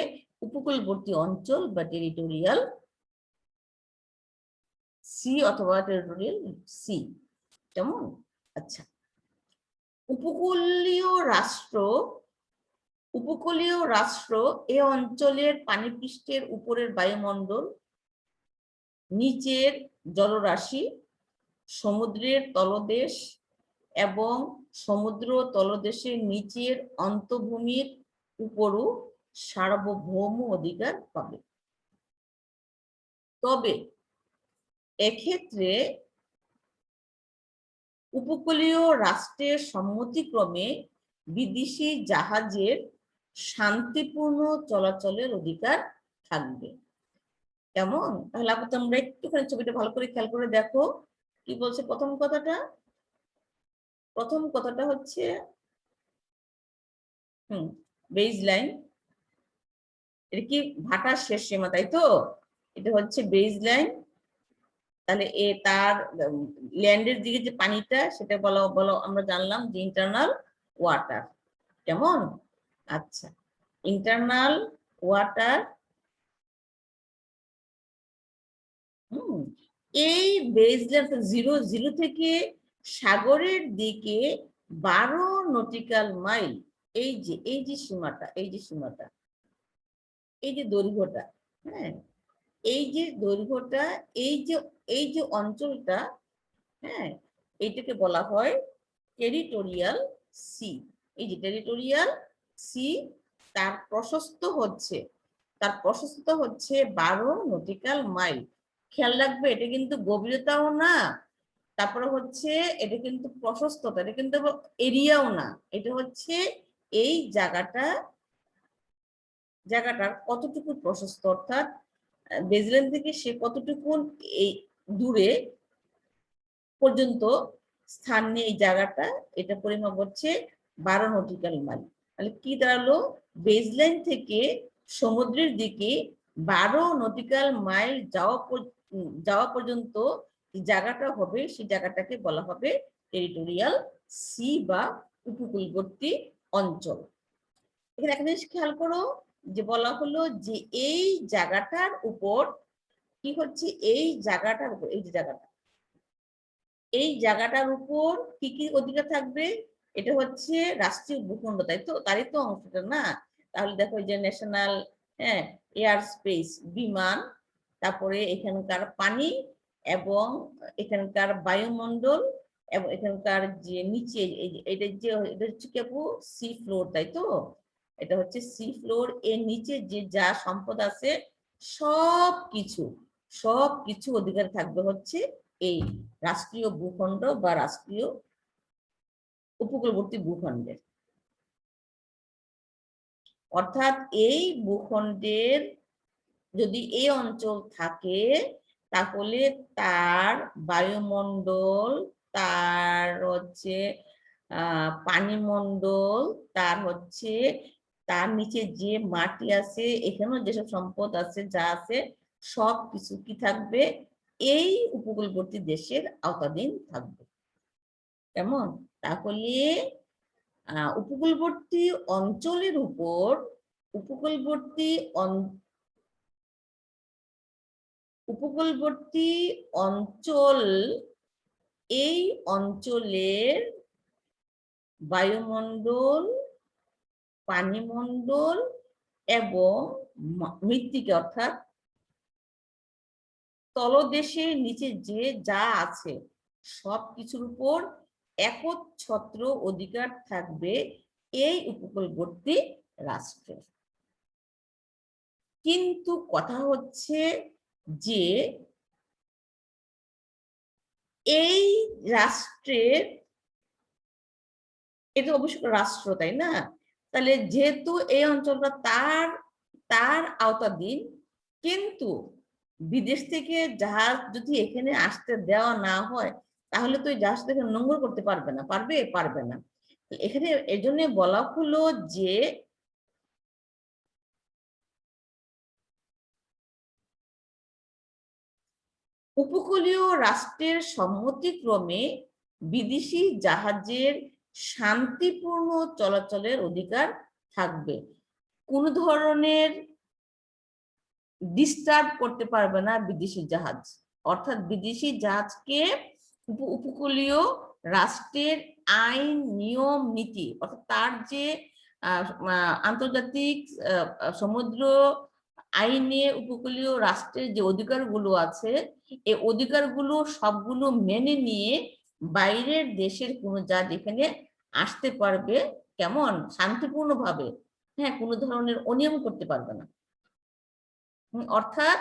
উপকূলবর্তী অঞ্চল বা টেরিটোরিয়াল সি অথবা টেরিটোরিয়াল সি। কেমন? আচ্ছা, উপকূলীয় রাষ্ট্র, উপকূলীয় রাষ্ট্র এ অঞ্চলের পানিপৃষ্ঠের উপরের বায়ুমণ্ডল, নিচের জলরাশি, সমুদ্রের তলদেশ এবং সমুদ্র তলদেশের নিচের অন্তর্ভূমির উপরও সার্বভৌম অধিকার পাবে। তবে এক্ষেত্রে উপকূলীয় রাষ্ট্রের সম্মতিক্রমে বিদেশি জাহাজের শান্তিপূর্ণ চলাচলের অধিকার থাকবে। কেমন? তাহলে আপনি তোমরা একটুখানি ছবিটা ভালো করে খেয়াল করে দেখো কি বলছে। প্রথম কথাটা হচ্ছে বেজ লাইন, এটা কি ভাটার শেষ সীমা, তাই তো? এটা হচ্ছে বেজ লাইন। তাহলে তার ল্যান্ডের দিকে যে পানিটা সেটা বলো আমরা জানলাম যে ইন্টারনাল ওয়াটার। কেমন? আচ্ছা, ইন্টারনাল ওয়াটার। এই বেসলাইন 0 থেকে সাগরের দিকে 12 নটিক্যাল মাইল, এই যে সীমাটা, এই যে দৈর্ঘ্যটা, হ্যাঁ, এই যে দৈর্ঘ্যটা, এই যে অঞ্চলটা, হ্যাঁ, এইটাকে বলা হয় টেরিটোরিয়াল সি। এই যে টেরিটোরিয়াল সি, তার প্রশস্ত হচ্ছে 12 নটিক্যাল মাইল। খেয়াল রাখবে, এটা কিন্তু গভীরতাও না, তারপরে হচ্ছে এটা কিন্তু প্রশস্ততা, এটা কিন্তু এরিয়াও না, এটা হচ্ছে এই জায়গাটার কতটুকু প্রশস্ত, অর্থাৎ বেসলাইন থেকে সে কতটুকু এই দূরে পর্যন্ত স্থান নিয়ে এই জায়গাটা, এটা পরিমাপ হচ্ছে 12 নটিক্যাল মাইল। তাহলে কি দাঁড়ালো, বেসলাইন থেকে সমুদ্রের দিকে 12 নটিক্যাল মাইল যাওয়া পর্যন্ত জায়গাটা হবে, সেই জায়গাটাকে বলা হবে টেরিটোরিয়াল সি বা উপকূলবর্তী অঞ্চল। এখানে একটা জিনিস খেয়াল করো যে বলা হলো যে এই জায়গাটার উপর কি হচ্ছে, এই জায়গাটার উপর, এই জায়গাটার উপর কি কি অধিকার থাকবে? এটা হচ্ছে রাষ্ট্রীয় ভূখণ্ড, তাই তো, তারই তো অংশটা না? তাহলে দেখো যে ন্যাশনাল, হ্যাঁ, এয়ার স্পেস, বিমান, তারপরে এখানকার পানি এবং এখানকার বায়ুমণ্ডল এবং এখানকার যে নিচে এটা হচ্ছে কি আপু সি ফ্লোর, তাই তো? এটা হচ্ছে সি ফ্লোর, এর নিচে যে যা সম্পদ আছে সবকিছু অধিকার থাকবে হচ্ছে এই রাষ্ট্রীয় ভূখণ্ড বা রাষ্ট্রীয় উপকূলবর্তী ভূখণ্ডের। অর্থাৎ এই ভূখণ্ডের যদি এই অঞ্চল থাকে তাহলে তার বায়ুমণ্ডল, তার হচ্ছে পানিমণ্ডল, তার হচ্ছে তার নিচে যে মাটি আছে, এখানেও যেসব সম্পদ আছে যা আছে সবকিছু কি থাকবে এই উপকূলবর্তী দেশের আওতাধীন থাকবে। কেমন? তাহলে উপকূলবর্তী অঞ্চলের উপর উপকূলবর্তী অঞ্চল, এই অঞ্চলের বায়ুমণ্ডল, পানিমণ্ডল এবং মৃত্তিকা অর্থাৎ তলদেশের নিচে যে যা আছে সবকিছুর উপর একচ্ছত্র অধিকার থাকবে এই উপকূলবর্তী রাষ্ট্রের। কিন্তু কথা হচ্ছে যে এই রাষ্ট্রের, এটা অবশ্য রাষ্ট্র তাই না, তাহলে যেহেতু এই অঞ্চলটা তার আওতাধীন, কিন্তু বিদেশ থেকে জাহাজ যদি এখানে আসতে দেওয়া না হয় তাহলে তো এই জাহাজ থেকে নোঙর করতে পারবে না, পারবে না। এখানে এজন্য বলা হলো যে উপকূলীয় রাষ্ট্রের সম্মতিক্রমে বিদেশি জাহাজের শান্তিপূর্ণ চলাচলের অধিকার থাকবে। কোন ধরনের ডিস্টার্ব করতে পারবে না বিদেশি জাহাজ, অর্থাৎ বিদেশি জাহাজকে উপকূলীয় রাষ্ট্রের আইন নিয়ম নীতি অর্থাৎ তার যে আন্তর্জাতিক সমুদ্র আইনে উপকূলীয় রাষ্ট্রের যে অধিকারগুলো আছে এই অধিকারগুলো সবগুলো মেনে নিয়ে বাইরের দেশের কোনো জাহাজ এখানে আসতে পারবে। কেমন? শান্তিপূর্ণভাবে, হ্যাঁ, কোনো ধরনের অনিয়ম করতে পারবে না। অর্থাৎ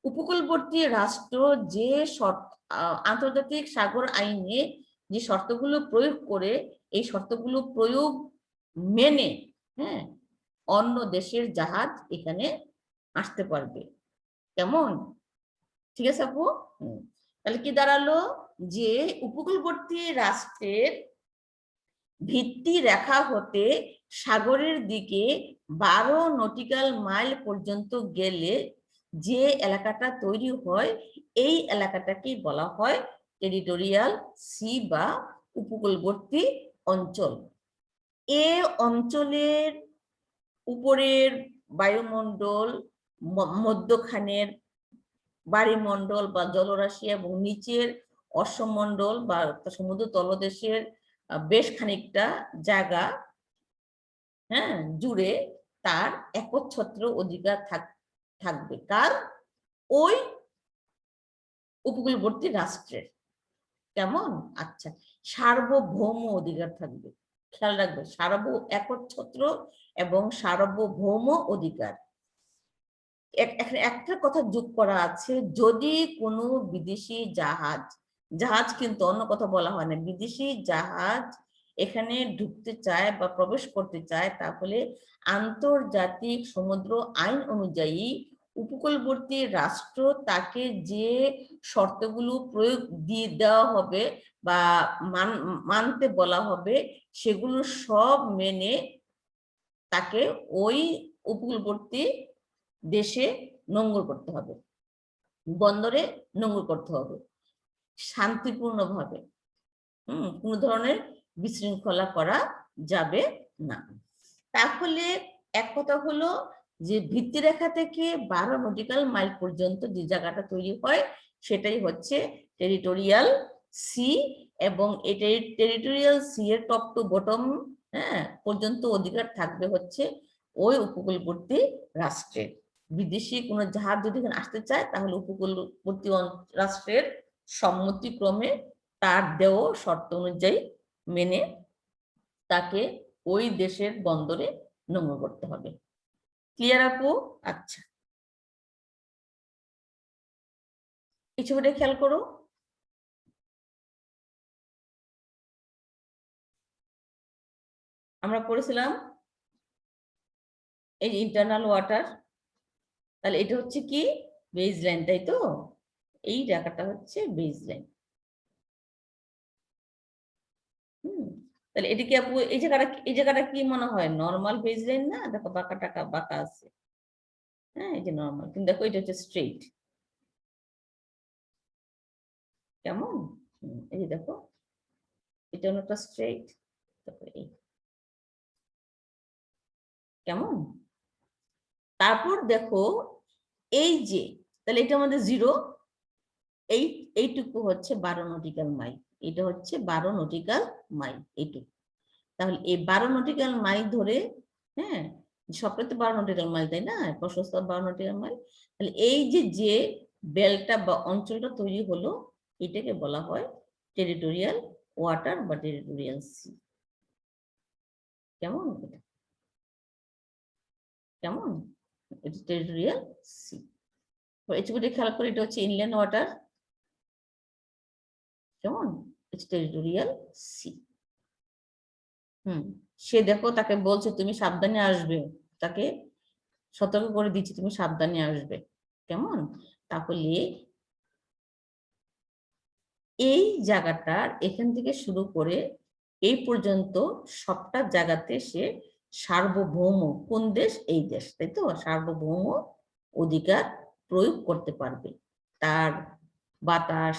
উপকূলবর্তী রাষ্ট্র যে আন্তর্জাতিক সাগর আইনে যে শর্তগুলো প্রয়োগ করে এই শর্তগুলো প্রয়োগ মেনে, হ্যাঁ, অন্য দেশের জাহাজ এখানে আসতে পারবে। কেমন? ঠিক আছে আপু? তাহলে কি দাঁড়ালো যে উপকূলবর্তী রাষ্ট্রের ভিত্তি রেখা হতে সাগরের দিকে 12 নটিক্যাল মাইল পর্যন্ত গেলে যে এলাকাটা তৈরি হয় এই এলাকাটাকে বলা হয় টেরিটোরিয়াল সি বা উপকূলবর্তী অঞ্চল। এ অঞ্চলের উপরের বায়ুমণ্ডল, মধ্যখানের বায়ুমণ্ডল বা জলরাশি এবং নিচের অশ্বমণ্ডল বা সমুদ্র তলদেশের বেশ খানিকটা জায়গা, হ্যাঁ, জুড়ে তার একচ্ছত্র অধিকার থাকবে। কার? ওই উপকূলবর্তী রাষ্ট্রের। কেমন? আচ্ছা, সার্বভৌম অধিকার থাকবে। খেয়াল রাখবে, একচ্ছত্র এবং সার্বভৌম অধিকার। একটা কথা যোগ করা আছে, যদি কোনো বিদেশি জাহাজ কিন্তু অন্য কথা বলা হয় না, বিদেশি জাহাজ এখানে ঢুকতে চায় বা প্রবেশ করতে চায় তাহলে আন্তর্জাতিক সমুদ্র আইন অনুযায়ী উপকূলবর্তী রাষ্ট্র তাকে যে শর্তগুলো প্রয়োগ দিয়ে দেওয়া হবে বা মানতে বলা হবে সেগুলো সব মেনে তাকে ওই উপকূলবর্তী দেশে নোঙর করতে হবে, বন্দরে নোঙর করতে হবে শান্তিপূর্ণভাবে। কোনো ধরনের বিশৃঙ্খলা করা যাবে না। তাহলে এক কথা হলো যে ভিত্তিরেখা থেকে 12 নটিক্যাল মাইল পর্যন্ত যে জায়গাটা তৈরি হয় সেটাই হচ্ছে টেরিটোরিয়াল সি, এবং এই টেরিটোরিয়াল সি এর টপ টু বটম, হ্যাঁ, পর্যন্ত অধিকার থাকবে হচ্ছে ওই উপকূলবর্তী রাষ্ট্রের। বিদেশি কোনো জাহাজ যদি এখানে আসতে চায় তাহলে উপকূলবর্তী রাষ্ট্রের সম্মতিক্রমে তার দেওয়া শর্ত অনুযায়ী মেনে তাকে ওই দেশের বন্দরে নোঙর করতে হবে। ক্লিয়ার আপু? আচ্ছা, এই ছবিটা খেয়াল করো। আমরা পড়েছিলাম এই ইন্টারনাল ওয়াটার, তাহলে এটা হচ্ছে কি বেজ লাইন, তাই তো? এই জায়গাটা হচ্ছে বেজ লাইন। তাহলে এটা কি আপু এই জায়গাটা কি মনে হয় নর্মাল বেজ লাইন না? দেখো বাঁকা টাকা বাঁকা আছে, হ্যাঁ এই যে নর্মাল, কিন্তু দেখো এটা হচ্ছে স্ট্রেইট। কেমন? এই যে দেখো এটা অনেকটা স্ট্রেইট, তারপরে এই কেমন। তারপর দেখো এই যে, তাহলে এটা আমাদের 0, এইটুকু হচ্ছে 12 নটিক্যাল মাইল, এটা হচ্ছে 12 নটিক্যাল মাইল এইটুকু। তাহলে এই 12 নটিক্যাল মাইল ধরে, হ্যাঁ সবটা তো 12 নটিক্যাল মাইল, তাই না? প্রশস্ত 12 নটিক্যাল মাইল। তাহলে এই যে বেলটা বা অঞ্চলটা তৈরি হলো, এটাকে বলা হয় টেরিটোরিয়াল ওয়াটার বা টেরিটোরিয়াল সি। কেমন? কেমন? এটা টেরিটোরিয়াল সি। এই ছবিটা খেয়াল করে, এটা হচ্ছে ইনল্যান্ড ওয়াটার। কেমন? এটা টেরিটোরিয়াল সি। সে দেখো তাকে বলছে তুমি সাবধানে আসবে, তাকে সতর্ক করে দিচ্ছি তুমি সাবধানে আসবে। কেমন? তাহলে এই জায়গাটার এখান থেকে শুরু করে এই পর্যন্ত সবটা জায়গাতে সে সার্বভৌম, কোন দেশ? এই দেশ, তাই তো? সার্বভৌম অধিকার প্রয়োগ করতে পারবে। তার বাতাস,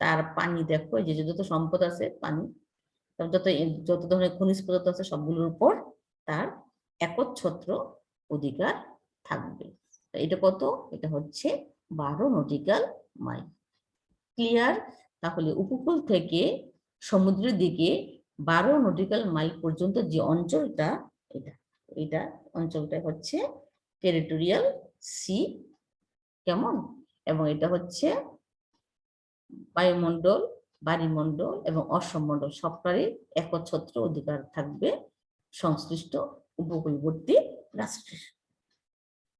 তার পানি, দেখো যে যত সম্পদ আছে পানি, যত যত ধরনের খনিজ পদার্থ আছে সবগুলোর উপর তার একচ্ছত্র অধিকার থাকবে। এটা কত? এটা হচ্ছে 12 নটিক্যাল মাইল। ক্লিয়ার? তাহলে উপকূল থেকে সমুদ্রের দিকে 12 নটিক্যাল মাইল পর্যন্ত যে অঞ্চলটা, এটা অঞ্চলটা হচ্ছে টেরিটোরিয়াল সি। কেমন? এবং এটা হচ্ছে বায়ুমণ্ডল, বাড়িমণ্ডল এবং অশ্বমণ্ডল সবটারই একচ্ছত্র অধিকার থাকবে সংশ্লিষ্ট উপকূলবর্তী রাষ্ট্রের।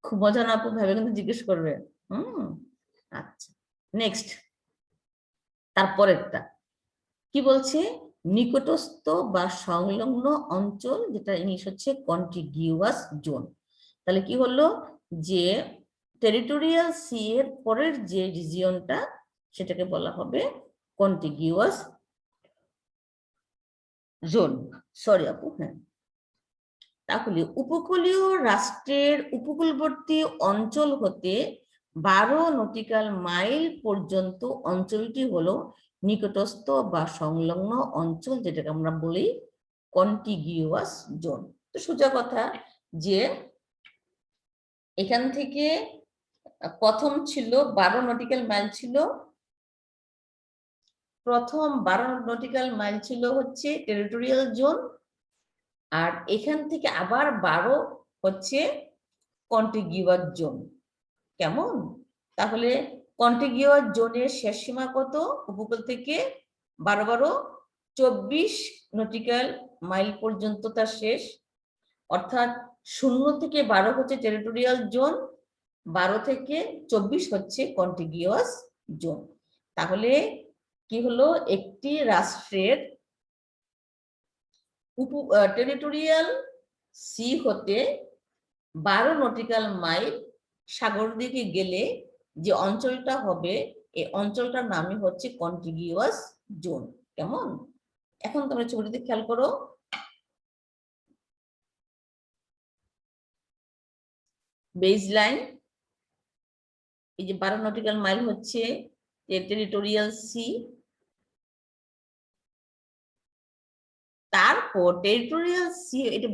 খুব মজা না আপু? ভাবে কিন্তু জিজ্ঞেস করবে। আচ্ছা, নেক্সট তারপরেরটা কি বলছে? নিকটস্থ বা সংলগ্ন অঞ্চল, যেটা ইংলিশ হচ্ছে কন্টিগিউয়াস জোন। তাহলে কি হলো যে টেরিটোরিয়াল সি এর পরের যে রিজিয়নটা সেটাকে বলা হবে কন্টিগিউয়াস জোন। সরি আপু, হ্যাঁ। তাহলে উপকূলীয় রাষ্ট্রের উপকূলবর্তী অঞ্চল হতে 12 নটিক্যাল মাইল পর্যন্ত অঞ্চলটি হলো নিকটস্থ বা সংলগ্ন অঞ্চল, যেটাকে আমরা বলি কন্টিগিউয়াস জোন। তো সোজা কথা যে এখান থেকে প্রথম ছিল 12 নটিক্যাল মাইল ছিল, প্রথম 12 নটিক্যাল মাইল ছিল হচ্ছে টেরিটোরিয়াল জোন, আর এখান থেকে আবার 12 হচ্ছে কন্টিগিউয়াস জোন। কেমন? তাহলে কন্টিগিউয়াস জোনের শেষ সীমা কত? উপকূল থেকে 12 24 নটিক্যাল মাইল পর্যন্ত তার শেষ, অর্থাৎ 0 থেকে 12 হচ্ছে টেরিটোরিয়াল জোন, 12 থেকে 24 হচ্ছে কন্টিগিউয়াস জোন। তাহলে কি হলো, একটি রাষ্ট্রের টেরিটোরিয়াল সি হতে 12 নটিক্যাল মাইল সাগর দিকে গেলে যে অঞ্চলটা হবে, এই অঞ্চলটার নামই হচ্ছে কন্টিগিউয়াস জোন। কেমন? এখন তোমরা ছবিটিতে খেয়াল করো, বেজ লাইন, এই যে 12 নটিক্যাল মাইল হচ্ছে টেরিটোরিয়াল সি, তারপর টেরিটোরিয়াল সি এটা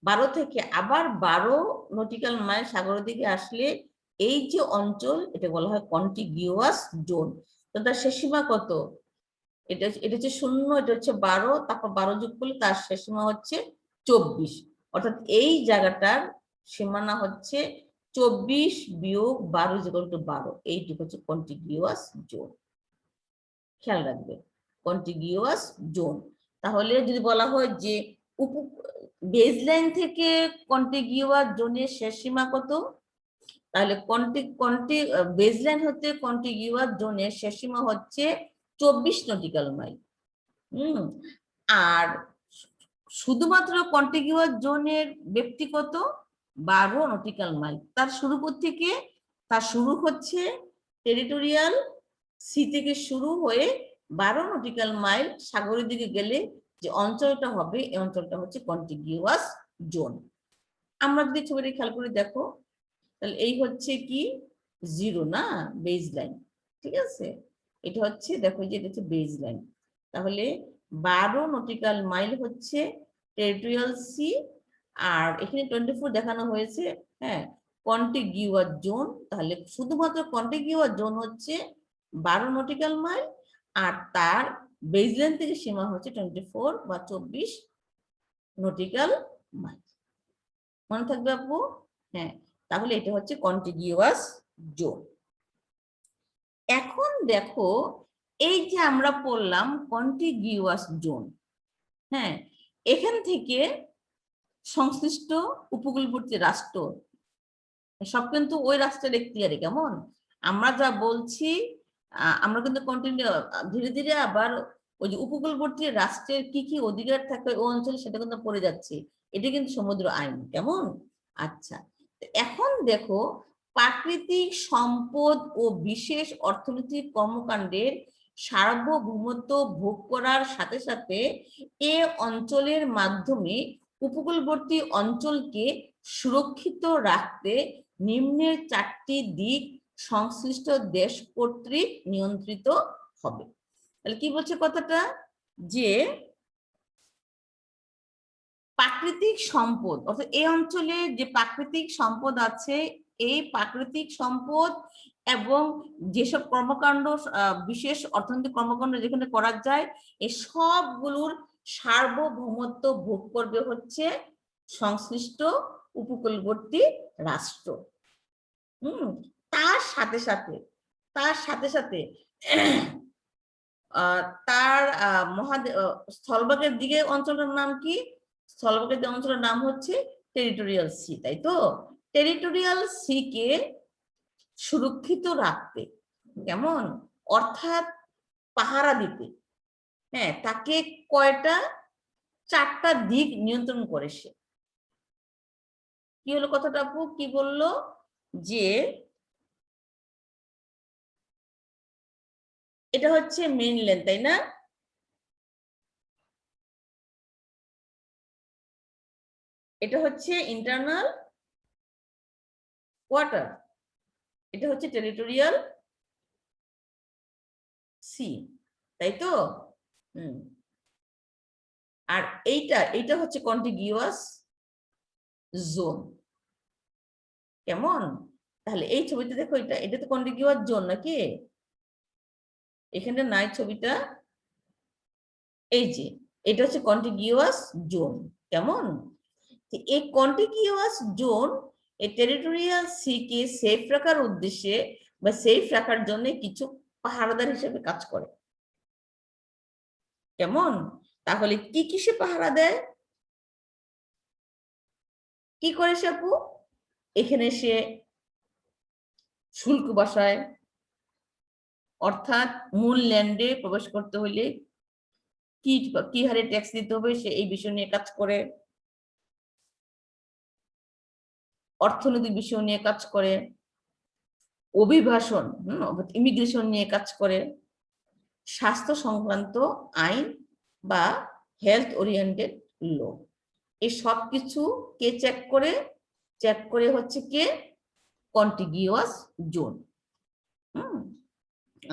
12 থেকে আবার 12 নটিক্যাল মাইল সাগরের দিকে আসলে এই যে অঞ্চল, এটা বলা হয় কন্টিগিউয়াস জোন। তো তার শেষ সীমা কত? এটা হচ্ছে 0, এটা হচ্ছে 12, তারপর 12 যোগ করলে তার শেষ সীমা হচ্ছে 24, অর্থাৎ এই জায়গাটার সীমানা হচ্ছে 24 বিয়োগ 12 ইকুয়াল টু 12, এইটুকু হচ্ছে কন্টিগিউয়াস জোন। খেয়াল রাখবে কন্টিগিউয়াস জোন। তাহলে যদি বলা হয় যে বেসলাইন থেকে কন্টিগিউয়াস জোনের শেষ সীমা কত, তাহলে বেসলাইন হতে কন্টিগিউয়াস জোনের শেষ সীমা হচ্ছে 24 নটিক্যাল মাইল। আর শুধুমাত্র কন্টিগিউয়াস জোনের ব্যক্তিগত 12 নটিক্যাল মাইল। তার শুরু হচ্ছে টেরিটোরিয়াল সি থেকে শুরু হয়ে 12 নটিক্যাল মাইল সাগরের দিকে গেলে যে অঞ্চলটা হবে, এই অঞ্চলটা হচ্ছে কন্টিগিউয়াস জোন। আমরা যদি ছবিটি খেয়াল করে দেখো, তাহলে এই হচ্ছে কি 0 না, বেস লাইন, ঠিক আছে। এটা হচ্ছে, দেখো যে এটা হচ্ছে বেস লাইন। তাহলে 12 নটিক্যাল মাইল হচ্ছে টেরিটোরিয়াল সি, আর এখানে 24 দেখানো হয়েছে, হ্যাঁ, কন্টিগিউয়াস জোন। তাহলে শুধুমাত্র কন্টিগিউয়াস জোন হচ্ছে 12 নটিক্যাল মাইল, আর তার বেসলাইন থেকে সীমা হচ্ছে 24 বা 24 নটিক্যাল মাইল। মনে থাকবে আপু? হ্যাঁ, তাহলে এটা হচ্ছে কন্টিগিউয়াস জোন। এখন দেখো, এই যে আমরা পড়লাম কন্টিগিউয়াস জোন, হ্যাঁ, এখান থেকে সংশ্লিষ্ট উপকূলবর্তী রাষ্ট্র সব কিন্তু ওই রাষ্ট্রের এখতিয়ারে। কেমন? আমরা যা বলছি, আমরা কিন্তু ধীরে ধীরে আবার ওই যে উপকূলবর্তী রাষ্ট্রের কি কি অধিকার থাকে ওই অঞ্চলে, সেটা কিন্তু পড়ে যাচ্ছে। এটা কিন্তু সমুদ্র আইন। কেমন? আচ্ছা, এখন দেখো, প্রাকৃতিক সম্পদ ও বিশেষ অর্থনৈতিক কর্মকাণ্ডের সার্বভৌমত্ব ভোগ করার সাথে সাথে এ অঞ্চলের মাধ্যমে উপকূলবর্তী অঞ্চলকে সুরক্ষিত রাখতে নিম্নের 4টি দিক সংশ্লিষ্ট দেশ কর্তৃক নিয়ন্ত্রিত হবে। তাহলে কি বলছে কথাটা, যে প্রাকৃতিক সম্পদ, অর্থাৎ এই অঞ্চলে যে প্রাকৃতিক সম্পদ আছে, এই প্রাকৃতিক সম্পদ এবং যেসব কর্মকাণ্ড, বিশেষ অর্থনৈতিক কর্মকাণ্ড যেখানে করা যায়, এই সবগুলোর সার্বভৌমত্ব ভোগ করবে হচ্ছে সংশ্লিষ্ট উপকূলবর্তী রাষ্ট্র। তার সাথে সাথে তার স্থলভাগের দিকে অঞ্চলের নাম কি? স্থলভাগের অঞ্চলের নাম হচ্ছে টেরিটোরিয়াল সি, তাই তো? টেরিটোরিয়াল সি কে সুরক্ষিত রাখতে, কেমন, অর্থাৎ পাহারা দিতে, হ্যাঁ, তাকে কয়টা? 4টা দিক নিয়ন্ত্রণ করে সে। কি হলো কথাটা আপু? কি বললো? যে এটা হচ্ছে মেইনল্যান্ড, তাই না? এটা হচ্ছে ইন্টারনাল ওয়াটার, এটা হচ্ছে টেরিটোরিয়াল সি, তাই তো? আর এইটা হচ্ছে কন্টিগিউয়াস জোন। কেমন? তাহলে এই ছবিটা দেখো, এটা তো কন্টিগিউয়াস জোন নাকি? এখানে নাই ছবিটা, এই যে এটা হচ্ছে কন্টিগিউয়াস জোন। কেমন? এই কন্টিগিউয়াস জোন এই টেরিটোরিয়াল সি কে সেফ রাখার উদ্দেশ্যে বা সেফ রাখার জন্য কিছু পাহারাদার হিসেবে কাজ করে। কেমন? তাহলে কি কিসে পাহারা দেয়? কি করে সে আপু? এখানে সে শুল্ক বসায়, অর্থাৎ মূল ল্যান্ডে প্রবেশ করতে হলে কি হারে ট্যাক্স দিতে হবে সে এই বিষয় নিয়ে কাজ করে, অর্থনৈতিক বিষয় নিয়ে কাজ করে, অভিবাসন ইমিগ্রেশন নিয়ে কাজ করে, স্বাস্থ্য সংক্রান্ত আইন বা হেলথ ওরিয়েন্টেড ল, এই সব কিছু কে চেক করে হচ্ছে কে? কন্টিগিউয়াস জোন।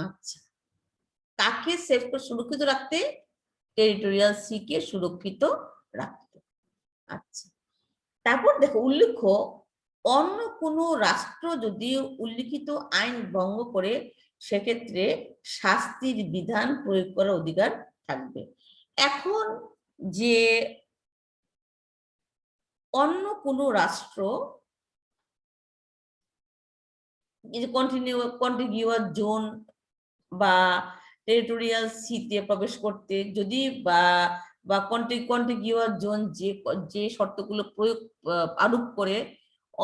আচ্ছা, কাকে সুরক্ষিত রাখতে? টেরিটোরিয়াল সি কে সুরক্ষিত রাখতে। আচ্ছা, তারপর দেখো, উল্লেখ্য, অন্য কোনো রাষ্ট্র যদি উল্লিখিত আইন ভঙ্গ করে সেক্ষেত্রে শাস্তির বিধান প্রয়োগ করার অধিকার থাকবে। এখন যে অন্য কোনো রাষ্ট্র এই যে কন্টিগিউয়াস জোন বা টেরিটোরিয়াল সিতে প্রবেশ করতে যদি বা কন্টিগিউয়াস জোন যে শর্তগুলো প্রয়োগ আরোপ করে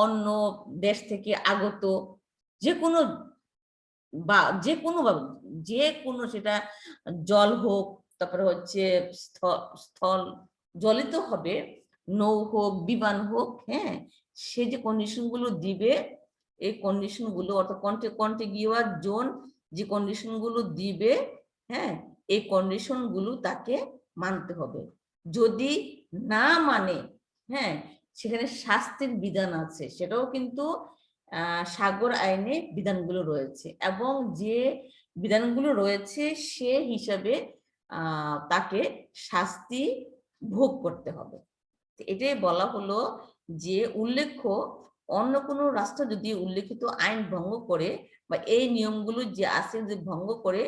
অন্য দেশ থেকে আগত যে কোনো সেটা জল হোক, তারপরে হচ্ছে স্থল জলে তো হবে, নৌ হোক, বিমান হোক, হ্যাঁ, সে যে কন্ডিশন গুলো দিবে, এই কন্ডিশন গুলো অর্থাৎ কন্টিগিউয়াস জোন যে কন্ডিশন গুলো দিবে, হ্যাঁ, এই কন্ডিশন গুলো তাকে মানতে হবে। যদি না মানে, হ্যাঁ, সেখানে শাস্তির বিধান আছে, সেটাও কিন্তু সাগর আইনে বিধানগুলো রয়েছে, এবং যে বিধানগুলো রয়েছে সে হিসাবে তাকে শাস্তি ভোগ করতে হবে। এটাই বলা হলো যে উল্লেখ্য অন্য কোনো রাষ্ট্র যদি উল্লেখিত আইন ভঙ্গ করে বা এই নিয়মগুলো যে আছে যদি ভঙ্গ করে,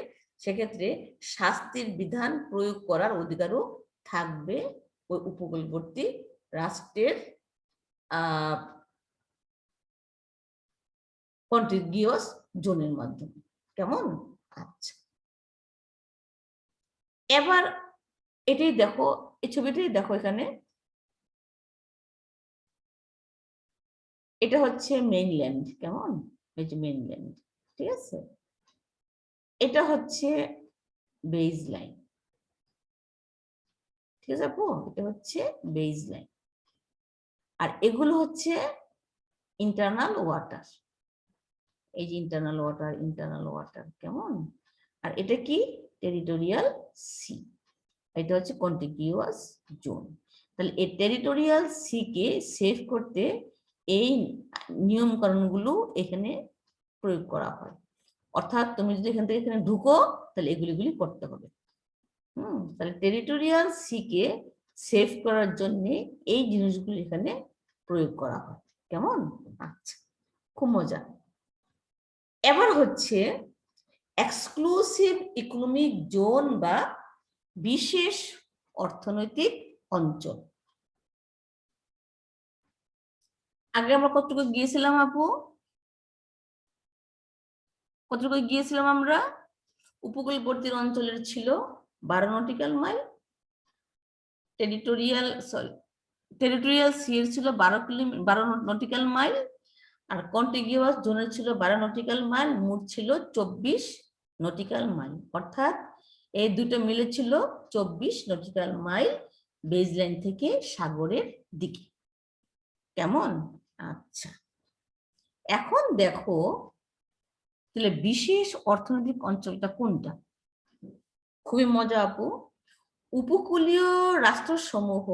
সেক্ষেত্রে শাস্তির বিধান প্রয়োগ করার অধিকারও থাকবে ওই উপকূলবর্তী রাষ্ট্রের কন্টিগিউয়াস জোনের মাধ্যমে। কেমন? আচ্ছা, এবার এটাই দেখো, এই ছবিটাই দেখো, এখানে এটা হচ্ছে মেইনল্যান্ড। কেমন? এই যে মেইনল্যান্ড, ঠিক আছে, এটা হচ্ছে বেজ লাইন, ঠিক আছে আপু, এটা হচ্ছে বেজ লাইন, আর এগুলো হচ্ছে ইন্টারনাল ওয়াটার। এই যে ইন্টারনাল ওয়াটার, কেমন? আর এটা কি? টেরিটোরিয়াল সি, এটা হচ্ছে কন্টিগিউয়াস জোন। তাহলে এই টেরিটোরিয়াল সি কে সেভ করতে এই নিয়ম কানুনগুলো এখানে প্রয়োগ করা হয়। অর্থাৎ তুমি যদি এখান থেকে এখানে ঢুকো, তাহলে এগুলি করতে হবে। তাহলে টেরিটোরিয়াল সি কে সেভ করার জন্য এই জিনিসগুলো এখানে প্রয়োগ করা হয়। কেমন? আচ্ছা, খুব মজা। এবার হচ্ছে এক্সক্লুসিভ ইকোনমিক জোন বা বিশেষ অর্থনৈতিক অঞ্চল। আগে আমরা কতটুকু গিয়েছিলাম আপু? কতটুকু গিয়েছিলাম আমরা? উপকূলবর্তী অঞ্চলের ছিল 12 নটিক্যাল মাইল, টেরিটোরিয়াল সি এর ছিল 12 নটিক্যাল মাইল, আর কন্টিগিউয়াস জোনের ছিল 12 নটিক্যাল মাইল, মোট ছিল 24 নটিক্যাল মাইল। অর্থাৎ এই দুটো মিলে ছিল 24 নটিক্যাল মাইল বেজলাইন থেকে সাগরের দিকে। কেমন? আচ্ছা, এখন দেখো তাহলে বিশেষ অর্থনৈতিক অঞ্চলটা কোনটা? খুবই মজা আপু। উপকূলীয় রাষ্ট্রসমূহ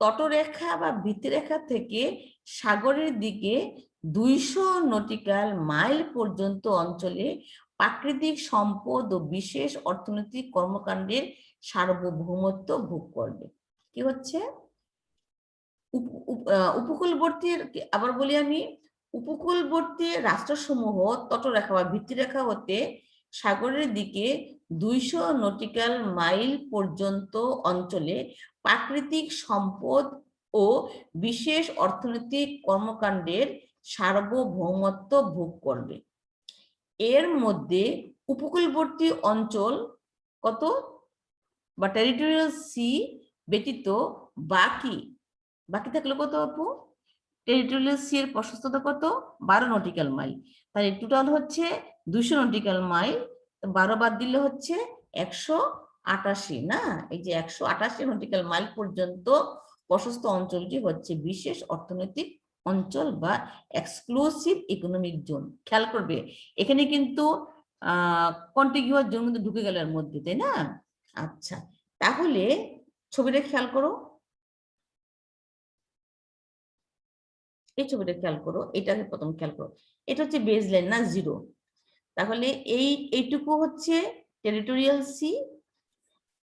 তটরেখা বা ভিত্তিরেখা থেকে সাগরের দিকে 200 নটিক্যাল মাইল পর্যন্ত অঞ্চলে প্রাকৃতিক সম্পদ ও বিশেষ অর্থনৈতিক কর্মকাণ্ডের সার্বভৌমত্ব ভোগ করবে। কি হচ্ছে? উপকূলবর্তী, আবার বলি আমি, উপকূলবর্তী রাষ্ট্রসমূহ তটরেখা বা ভিত্তিরেখা হতে সাগরের দিকে 200 নটিক্যাল মাইল পর্যন্ত অঞ্চলে প্রাকৃতিক সম্পদ ও বিশেষ অর্থনৈতিক কর্মকাণ্ডের সার্বভৌমত্ব ভোগ করবে। এর মধ্যে উপকূলবর্তী অঞ্চল কত বা টেরিটোরিয়াল সি ব্যতীত বাকি থাকলো কত আপু? টেরিটোরিয়াল সি এর প্রশস্ততা কত? 12 নটিক্যাল মাইল। তাহলে টোটাল হচ্ছে 200 নটিক্যাল মাইল, 12 বাদ দিলে হচ্ছে 188 না? এই যে 188 নটিক্যাল মাইল পর্যন্ত প্রশস্ত অঞ্চলটি হচ্ছে বিশেষ অর্থনৈতিক অঞ্চল বা এক্সক্লুসিভ ইকোনমিক জোন। খেয়াল করবে এখানে কিন্তু কন্টিগিউয়াস জোন কিন্তু ঢুকে গেল এর মধ্যে, তাই না? আচ্ছা, তাহলে ছবিটা খেয়াল করো, এই ছবিটা খেয়াল করো, এটাকে প্রথম খেয়াল করো, এটা হচ্ছে বেজ লাইন না, 0। তাহলে এইটুকু হচ্ছে টেরিটোরিয়াল সি,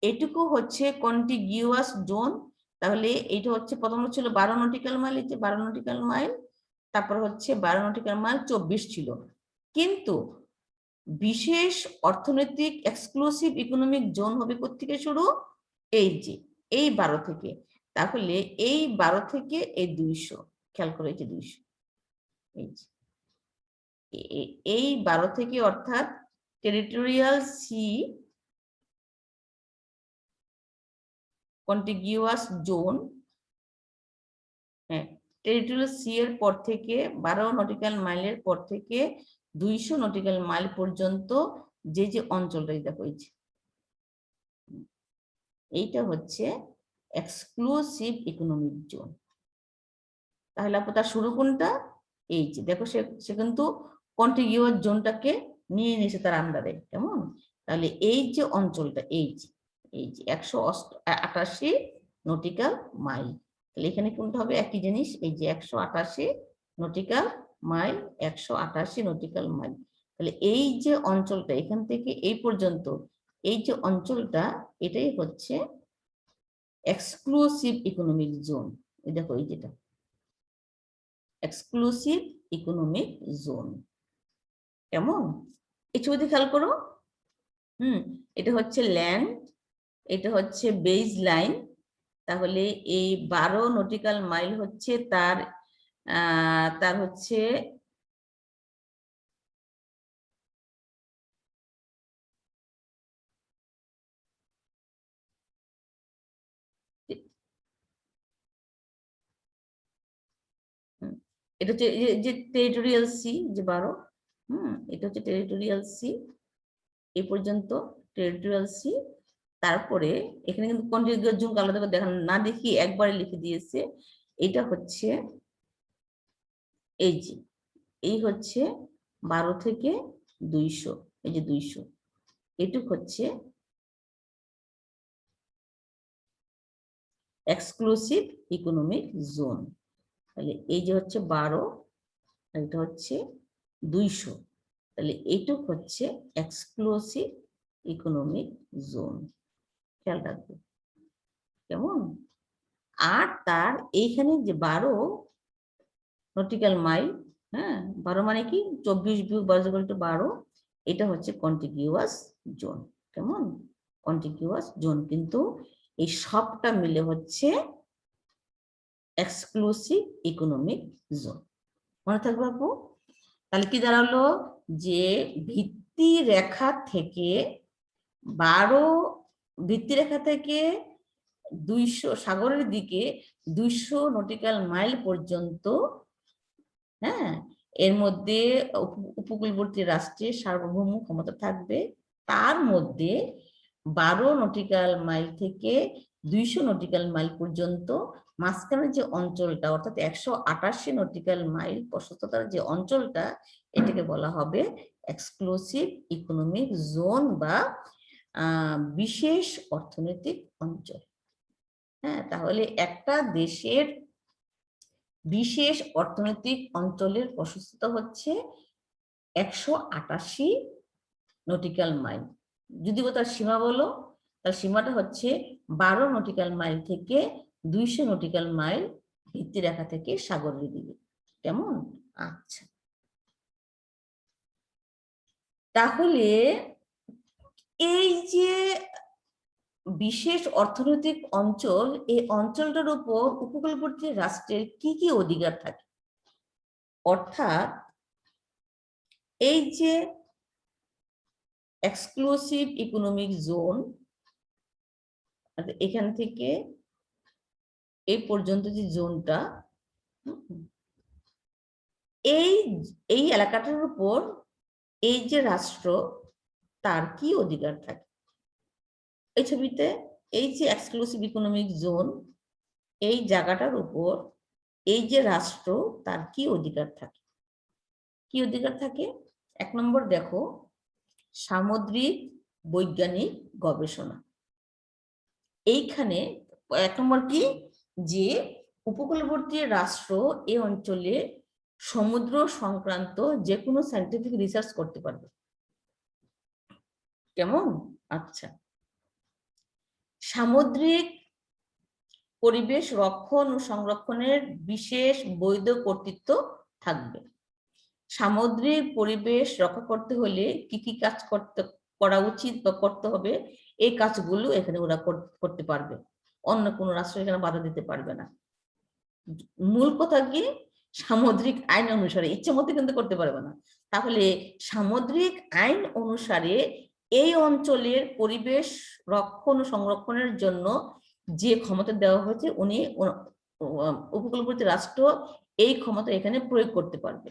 এইটুকু হচ্ছে কন্টিগিউয়াস জোন। তাহলে এইটা হচ্ছে প্রথম ছিল 12 নটিক্যাল মাইল, এই যে 12 নটিক্যাল মাইল, তারপর হচ্ছে 12 নটিক্যাল মাইল 24 ছিল। কিন্তু বিশেষ অর্থনৈতিক এক্সক্লুসিভ ইকোনমিক জোন হবে কোত্থেকে শুরু? এই যে এই 12 থেকে। তাহলে এই 12 থেকে এই 200, খেয়াল করো এই যে 200, এই যে এই 12 থেকে অর্থাৎ টেরিটোরিয়াল সি কন্টিগিউয়াস জোন, হ্যাঁ, টেরিটোরিয়াল সি এর পর থেকে 12 নটিক্যাল মাইলের পর থেকে 200 নটিক্যাল মাইল পর্যন্ত যে যে অঞ্চলটা দেখো, এইটা হচ্ছে এক্সক্লুসিভ ইকোনমিক জোন। তাহলে আপু তার শুরু কোনটা? এই যে দেখো, সে কিন্তু কন্টিগিউয়াস জোনটাকে নিয়ে নিয়েছে তার আন্ডারে, কেমন? তাহলে এই যে অঞ্চলটা, এই যে 188 নটিক্যাল মাইল, তাহলে এখানে কোনটা হবে? একই জিনিস, এই যে 188 নটিক্যাল মাইল, 188 নটিক্যাল মাইল। তাহলে এই যে অঞ্চলটা এখান থেকে এই পর্যন্ত, এই যে অঞ্চলটা, এটাই হচ্ছে এক্সক্লুসিভ ইকোনমিক জোন। এই দেখো, এই যেটা এক্সক্লুসিভ ইকোনমিক জোন, কেমন? এই ছবিতে খেয়াল করো। এটা হচ্ছে ল্যান্ড, এটা হচ্ছে বেজ লাইন। তাহলে এই 12 নটিক্যাল মাইল হচ্ছে তার হচ্ছে এটা হচ্ছে যে টেরিটোরিয়াল সি, যে 12, এটা হচ্ছে টেরিটোরিয়াল সি, এই পর্যন্ত টেরিটোরিয়াল সি। তারপরে এখানে কিন্তু কন্টিগিউয়াস জোন আলাদা করে দেখানো না, দেখি একবারে লিখে দিয়েছে। এটা হচ্ছে এই যে, এই হচ্ছে 12 থেকে 200, এই যে 200, এটুক হচ্ছে এক্সক্লুসিভ ইকোনমিক জোন। তাহলে এই যে হচ্ছে 12, এটা হচ্ছে 200, তাহলে এইটুক হচ্ছে এক্সক্লুসিভ ইকোনমিক জোন। খেয়াল রাখবে, কেমন? আর তার এইখানে যে 12 নটিক্যাল মাইল, হ্যাঁ, 12 মানে কি 24 + 12 = 12, এটা হচ্ছে কন্টিগিউয়াস জোন, কেমন? কন্টিগিউয়াস জোন, কিন্তু এই সবটা মিলে হচ্ছে এক্সক্লুসিভ ইকোনমিক জোন। মনে থাকবে আপু? তাহলে কি দাঁড়ালো? যে ভিত্তি রেখা থেকে 200 সাগরের দিকে 200 নটিক্যাল মাইল পর্যন্ত, হ্যাঁ, এর মধ্যে উপকূলবর্তী রাষ্ট্রের সার্বভৌম ক্ষমতা থাকবে। তার মধ্যে 12 নটিক্যাল মাইল থেকে 200 নটিক্যাল মাইল পর্যন্ত মাঝখানে যে অঞ্চলটা, অর্থাৎ 188 নটিক্যাল মাইল প্রশস্ততার যে অঞ্চলটা, এটাকে বলা হবে এক্সক্লুসিভ ইকোনমিক জোন বা বিশেষ অর্থনৈতিক অঞ্চল। হ্যাঁ, তাহলে একটা দেশের বিশেষ অর্থনৈতিক অঞ্চলের প্রশস্ততা হচ্ছে 188 নটিক্যাল মাইল। যদি তার সীমা বলো, তার সীমাটা হচ্ছে 12 নটিক্যাল মাইল থেকে 200 নটিক্যাল মাইল ভিত্তি রেখা থেকে সাগরের দিকে, কেমন? আচ্ছা, তাহলে এই যে বিশেষ অর্থনৈতিক অঞ্চল, এই অঞ্চলটার উপর উপকূলবর্তী রাষ্ট্রের কি কি অধিকার থাকে? অর্থাৎ এই যে এক্সক্লুসিভ ইকোনমিক জোন, এখান থেকে এই পর্যন্ত যে জোনটা, এই এই এলাকাটার উপর এই যে রাষ্ট্র, তার কি অধিকার থাকে? এই ছবিতে এই যে এক্সক্লুসিভ ইকোনমিক জোন, এই জায়গাটার উপর এই যে রাষ্ট্র, তার কি অধিকার থাকে? কি অধিকার থাকে? 1 নম্বর দেখো, সামুদ্রিক বৈজ্ঞানিক গবেষণা। এইখানে 1 নম্বর কি, যে উপকূলবর্তী রাষ্ট্র এই অঞ্চলে সমুদ্র সংক্রান্ত যে কোনো সায়েন্টিফিক রিসার্চ করতে পারবে, কেমন? আচ্ছা, সামুদ্রিক পরিবেশ রক্ষণ ও সংরক্ষণের বিশেষ বৈধ কর্তৃত্ব থাকবে। সামুদ্রিক পরিবেশ রক্ষা করতে হলে কি কি কাজ করা উচিত বা করতে হবে, এই কাজগুলো এখানে ওরা করতে পারবে, অন্য কোনো রাষ্ট্র এখানে বাধা দিতে পারবে না। মূল কথা কি, সামুদ্রিক আইন অনুসারে, ইচ্ছে মতো কিন্তু করতে পারবে না। তাহলে সামুদ্রিক আইন অনুসারে এই অঞ্চলের পরিবেশ রক্ষণ ও সংরক্ষণের জন্য যে ক্ষমতা দেওয়া হয়েছে, উনি উপকূলবর্তী রাষ্ট্র এই ক্ষমতা এখানে প্রয়োগ করতে পারবে।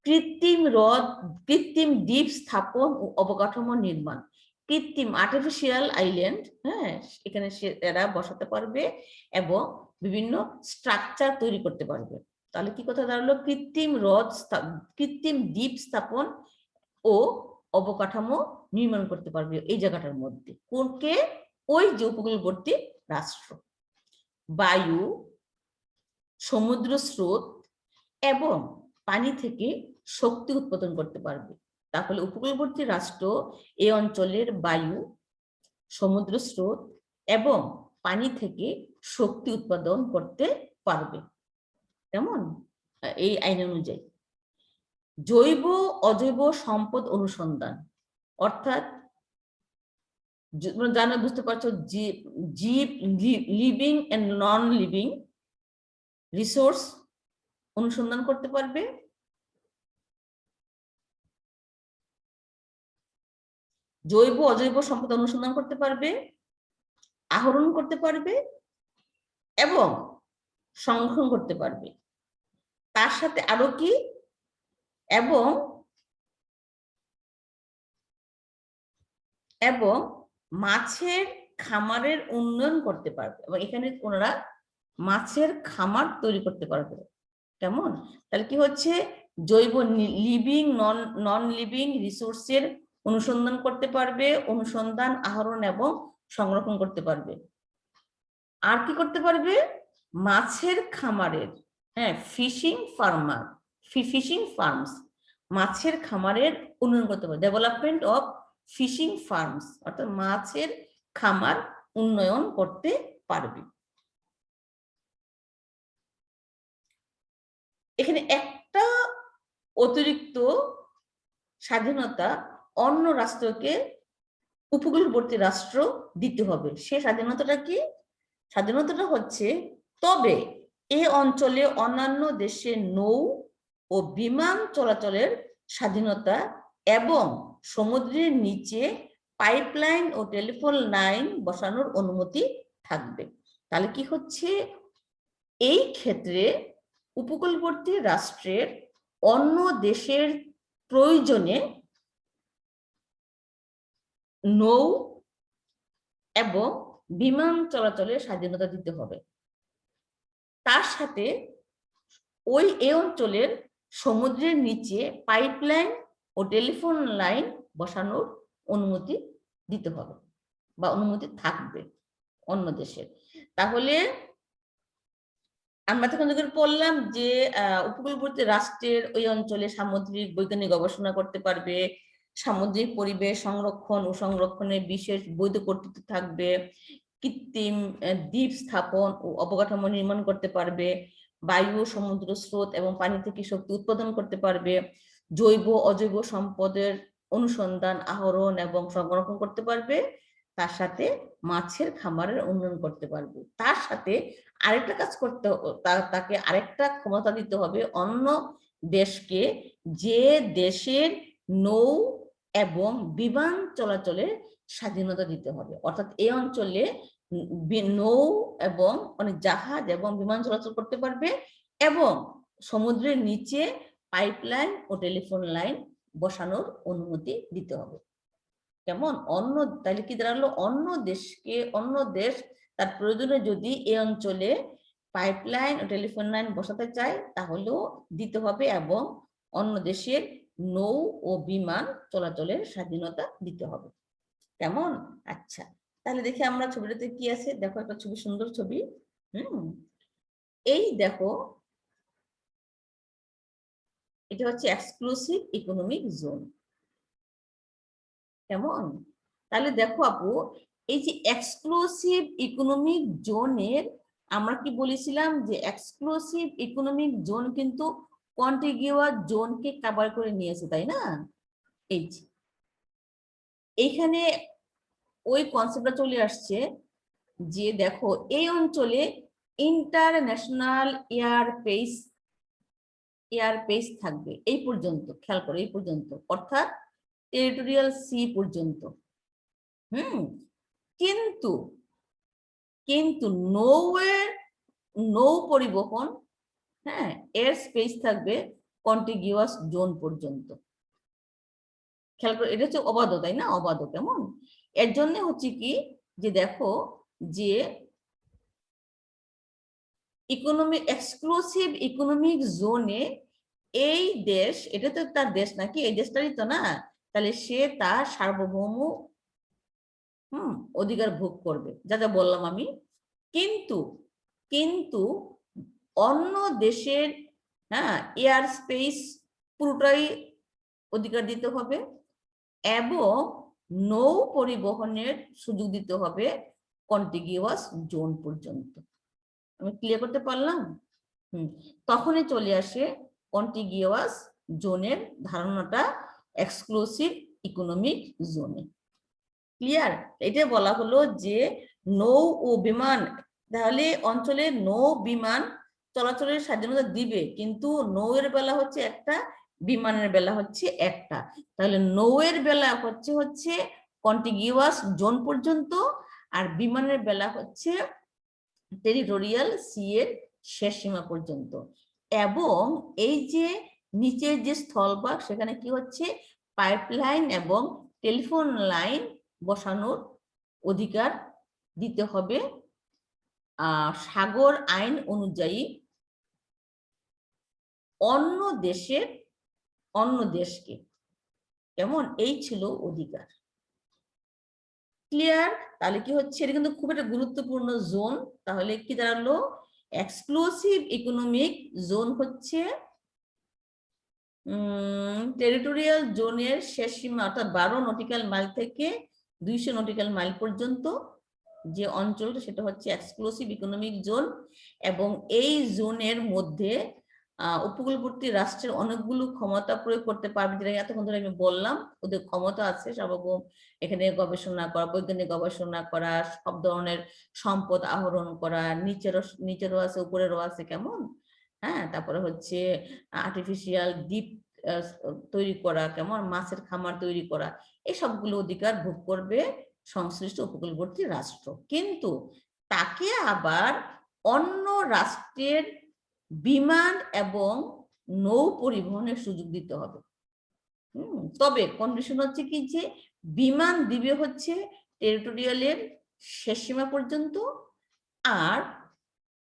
কৃত্রিম হ্রদ, কৃত্রিম দ্বীপ স্থাপন ও অবকাঠামো নির্মাণ, কৃত্রিম আর্টিফিশিয়াল আইল্যান্ড, হ্যাঁ, এখানে এরা বসাতে পারবে এবং বিভিন্ন স্ট্রাকচার তৈরি করতে পারবে। তাহলে কি কথা দাঁড়ালো? কৃত্রিম হ্রদ, কৃত্রিম দ্বীপ স্থাপন ও অবকাঠামো নির্মাণ করতে পারবে এই জায়গাটার মধ্যে। কোনকে? ওই যে উপকূলবর্তী রাষ্ট্র। বায়ু, সমুদ্র স্রোত এবং পানি থেকে শক্তি উৎপাদন করতে পারবে। তাহলে উপকূলবর্তী রাষ্ট্র এই অঞ্চলের বায়ু, সমুদ্র স্রোত এবং পানি থেকে শক্তি উৎপাদন করতে পারবে। কেমন? এই আইন অনুযায়ী জৈব অজৈব সম্পদ অনুসন্ধান, অর্থাৎ জানো, বুঝতে পারছো, জীব, living and non living resource অনুসন্ধান করতে পারবে, জৈব অজৈব সম্পদ অনুসন্ধান করতে পারবে, আহরণ করতে পারবে এবং সংরক্ষণ করতে পারবে। তার সাথে আরো কি? এবং মাছের খামারের উন্নয়ন করতে পারবে, এবং এখানে ওনারা মাছের খামার তৈরি করতে পারবে। কেমন? তাহলে কি হচ্ছে? জৈব, লিভিং, নন লিভিং রিসোর্সের অনুসন্ধান করতে পারবে, অনুসন্ধান, আহরণ এবং সংরক্ষণ করতে পারবে। আর কি করতে পারবে? মাছের খামারের, হ্যাঁ, ফিশিং ফার্মস, মাছের খামারের উন্নয়ন করতে পারবে, ডেভেলপমেন্ট অফ ফিশিং ফার্মস, অর্থাৎ মাছের খামার উন্নয়ন করতে পারবে। এখানে একটা অতিরিক্ত স্বাধীনতা অন্য রাষ্ট্রকে উপকূলবর্তী রাষ্ট্র দিতে হবে। সে স্বাধীনতাটা কি? স্বাধীনতাটা হচ্ছে, তবে এই অঞ্চলে অন্যান্য দেশের নৌ ও বিমান চলাচলের স্বাধীনতা এবং সমুদ্রের নিচে পাইপলাইন ও টেলিফোন লাইন বসানোর অনুমতি থাকবে। তাহলে কি হচ্ছে? এই ক্ষেত্রে উপকূলবর্তী রাষ্ট্রের অন্য দেশের প্রয়োজনে নৌ এবং বিমান চলাচলের স্বাধীনতা দিতে হবে। তার সাথে ওই এই অঞ্চলের সমুদ্রের নিচে পাইপলাইন ও টেলিফোন লাইন বসানোর অনুমতি দিতে হবে বা অনুমতি থাকবে অন্য দেশের। তাহলে আমরা তখন যখন পড়লাম যে উপকূলবর্তী রাষ্ট্রের ওই অঞ্চলে সামুদ্রিক বৈজ্ঞানিক গবেষণা করতে পারবে, সামুদ্রিক পরিবেশ সংরক্ষণ ও সংরক্ষণের বিশেষ বৈধ কর্তৃত্ব থাকবে, কৃত্রিম দ্বীপ স্থাপন ও অবকাঠামো নির্মাণ করতে পারবে, বায়ু, সমুদ্র স্রোত এবং পানি থেকে শক্তি উৎপাদন করতে পারবে, জৈব অজৈব সম্পদের অনুসন্ধান, আহরণ এবং সংরক্ষণ করতে পারবে, তার সাথে মাছের খামারের উন্নয়ন করতে পারবে। তার সাথে আরেকটা কাজ করতে, তাকে আরেকটা ক্ষমতা দিতে হবে অন্য দেশকে, যে দেশের নৌ এবং বিমান চলাচলের স্বাধীনতা দিতে হবে। অর্থাৎ এই অঞ্চলে নৌ এবং মানে জাহাজ এবং বিমান চলাচল করতে পারবে এবং সমুদ্রের নিচে পাইপলাইন ও টেলিফোন লাইন বসানোর অনুমতি দিতে হবে। কেমন? অন্য, তাহলে কি দাঁড়ালো? অন্য দেশ তার প্রয়োজনে যদি এই অঞ্চলে পাইপলাইন ও টেলিফোন লাইন বসাতে চায় তাহলেও দিতে হবে এবং অন্য দেশের নৌ ও বিমান চলাচলের স্বাধীনতা দিতে হবে। কেমন? আচ্ছা, তাহলে দেখি আমরা ছবিটাতে কি আছে। দেখো, একটা ছবি, সুন্দর ছবি। এই দেখো, এটা হচ্ছে এক্সক্লুসিভ ইকোনমিক জোন। কেমন? তাহলে দেখো আপু, এই যে এক্সক্লুসিভ ইকোনমিক জোনের, আমরা কি বলেছিলাম যে এক্সক্লুসিভ ইকোনমিক জোন কিন্তু কন্টিগুয়াস জোনকে কভার করে নিয়েছে, তাই না? এই যে এইখানে ওই কনসেপ্টটা চলে আসছে যে দেখো, এই অঞ্চলে international air space air space থাকবে এই পর্যন্ত, খেয়াল করো এই পর্যন্ত, অর্থাৎ টেরিটোরিয়াল সি পর্যন্ত। কিন্তু কিন্তু নৌ পরিবহন, হ্যাঁ, এয়ার স্পেস থাকবে কন্টিগিউয়াস জোন পর্যন্ত। খেয়াল করে, এটা হচ্ছে অবাধ, তাই না? অবাধ কেমন, এর জন্য হচ্ছে কি যে দেখো যে ইকোনমিক এক্সক্লুসিভ ইকোনমিক জোনে এই দেশ, এটা তো তার দেশ নাকি, এই দেশটারই তো না, তাহলে সে তার সার্বভৌম অধিকার ভোগ করবে, যা যা বললাম আমি। কিন্তু কিন্তু অন্য দেশের, হ্যাঁ, এয়ার স্পেস পুরোটাই অধিকার দিতে হবে এবং নৌ পরিবহনের সুযোগ দিতে হবে কন্টিগিউয়াস জোন পর্যন্ত। আমি ক্লিয়ার করতে পারলাম? তখনই চলে আসে কন্টিগিউয়াস জোনের ধারণাটা এক্সক্লুসিভ ইকোনমিক জোনে। ক্লিয়ার? এটা বলা হলো যে নৌ ও বিমান, তাহলে অঞ্চলে নৌ বিমান চলাচলের স্বাধীনতা দিবে, কিন্তু নৌয়ের বেলা হচ্ছে একটা, বিমানের বেলা হচ্ছে একটা। তাহলে নৌয়ের বেলা হচ্ছে কন্টিগিউয়াস জোন পর্যন্ত, আর বিমানের বেলা হচ্ছে টেরিটোরিয়াল সি এর শেষ সীমা পর্যন্ত। এবং এই যে নিচের যে স্থলভাগ, সেখানে কি হচ্ছে, পাইপলাইন এবং টেলিফোন লাইন বসানোর অধিকার দিতে হবে সাগর আইন অনুযায়ী অন্য দেশকে। কেমন, এই ছিল অধিকার। ক্লিয়ার? তাহলে কি হচ্ছে, এটা কিন্তু খুব একটা গুরুত্বপূর্ণ জোন। তাহলে কি দাঁড়ালো, এক্সক্লুসিভ ইকোনমিক জোন হচ্ছে টেরিটোরিয়াল জোনের শেষ সীমা, অর্থাৎ 12 নটিক্যাল মাইল থেকে 200 নটিক্যাল মাইল পর্যন্ত যে অঞ্চলটা, সেটা হচ্ছে এক্সক্লুসিভ ইকোনমিক জোন। এবং এই জোনের মধ্যে উপকূলবর্তী রাষ্ট্রের অনেকগুলো ক্ষমতা প্রয়োগ করতে পারবে, যেটা এতক্ষণ ধরে আমি বললাম, ওদের ক্ষমতা আছে সার্বভৌম এখানে গবেষণা করা, বৈজ্ঞানিক গবেষণা করা, সব ধরনের সম্পদ আহরণ করা, নিচেরও আছে উপরেরও আছে, কেমন, হ্যাঁ। তারপরে হচ্ছে আর্টিফিশিয়াল দ্বীপ তৈরি করা, কেমন, মাছের খামার তৈরি করা, এই সবগুলো অধিকার ভোগ করবে সংশ্লিষ্ট উপকূলবর্তী রাষ্ট্র। কিন্তু তাকে আবার অন্য রাষ্ট্রের বিমান এবং নৌ পরিবহনের সুযোগ দিতে হবে। তবে কন্ডিশন হচ্ছে কি, যে বিমান দিবে হচ্ছে টেরিটোরিয়ালের শেষ সীমা পর্যন্ত, আর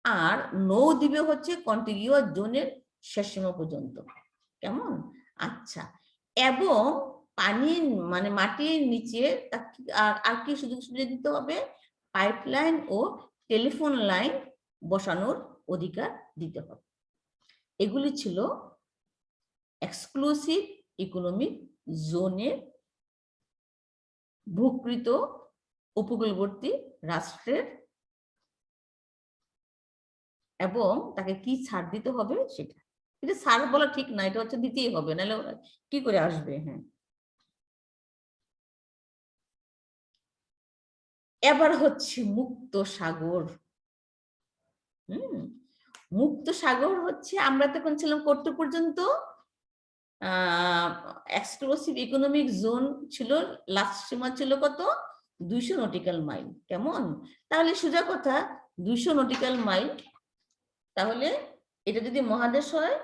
আর নৌ দিবে হচ্ছে কন্টিগিউয়াস জোনের শেষ সীমা পর্যন্ত। কেমন? আচ্ছা। এবং পানির মানে মাটির নিচে আর কি সুযোগ সুবিধা দিতে হবে, পাইপলাইন ও টেলিফোন লাইন বসানোর অধিকার দিতে হবে। এগুলি ছিল এক্সক্লুসিভ ইকোনমিক জোনের ভূকৃত উপকূলবর্তী রাষ্ট্রের, এবং তাকে কি ছাড় দিতে হবে সেটা। এটা ছাড় বলা ঠিক না, এটা হচ্ছে দিতেই হবে, নাহলে কি করে আসবে। হ্যাঁ, এবার হচ্ছে মুক্ত সাগর। মুক্ত সাগর হচ্ছে, আমরা তখন ছিলাম কত পর্যন্ত, এক্সক্লুসিভ ইকোনমিক জোন ছিল, লাস্ট সীমা ছিল কত, 200 নটিক্যাল মাইল। কেমন? তাহলে সোজা কথা, 200 নটিক্যাল মাইল, তাহলে এটা যদি মহাদেশ হয়,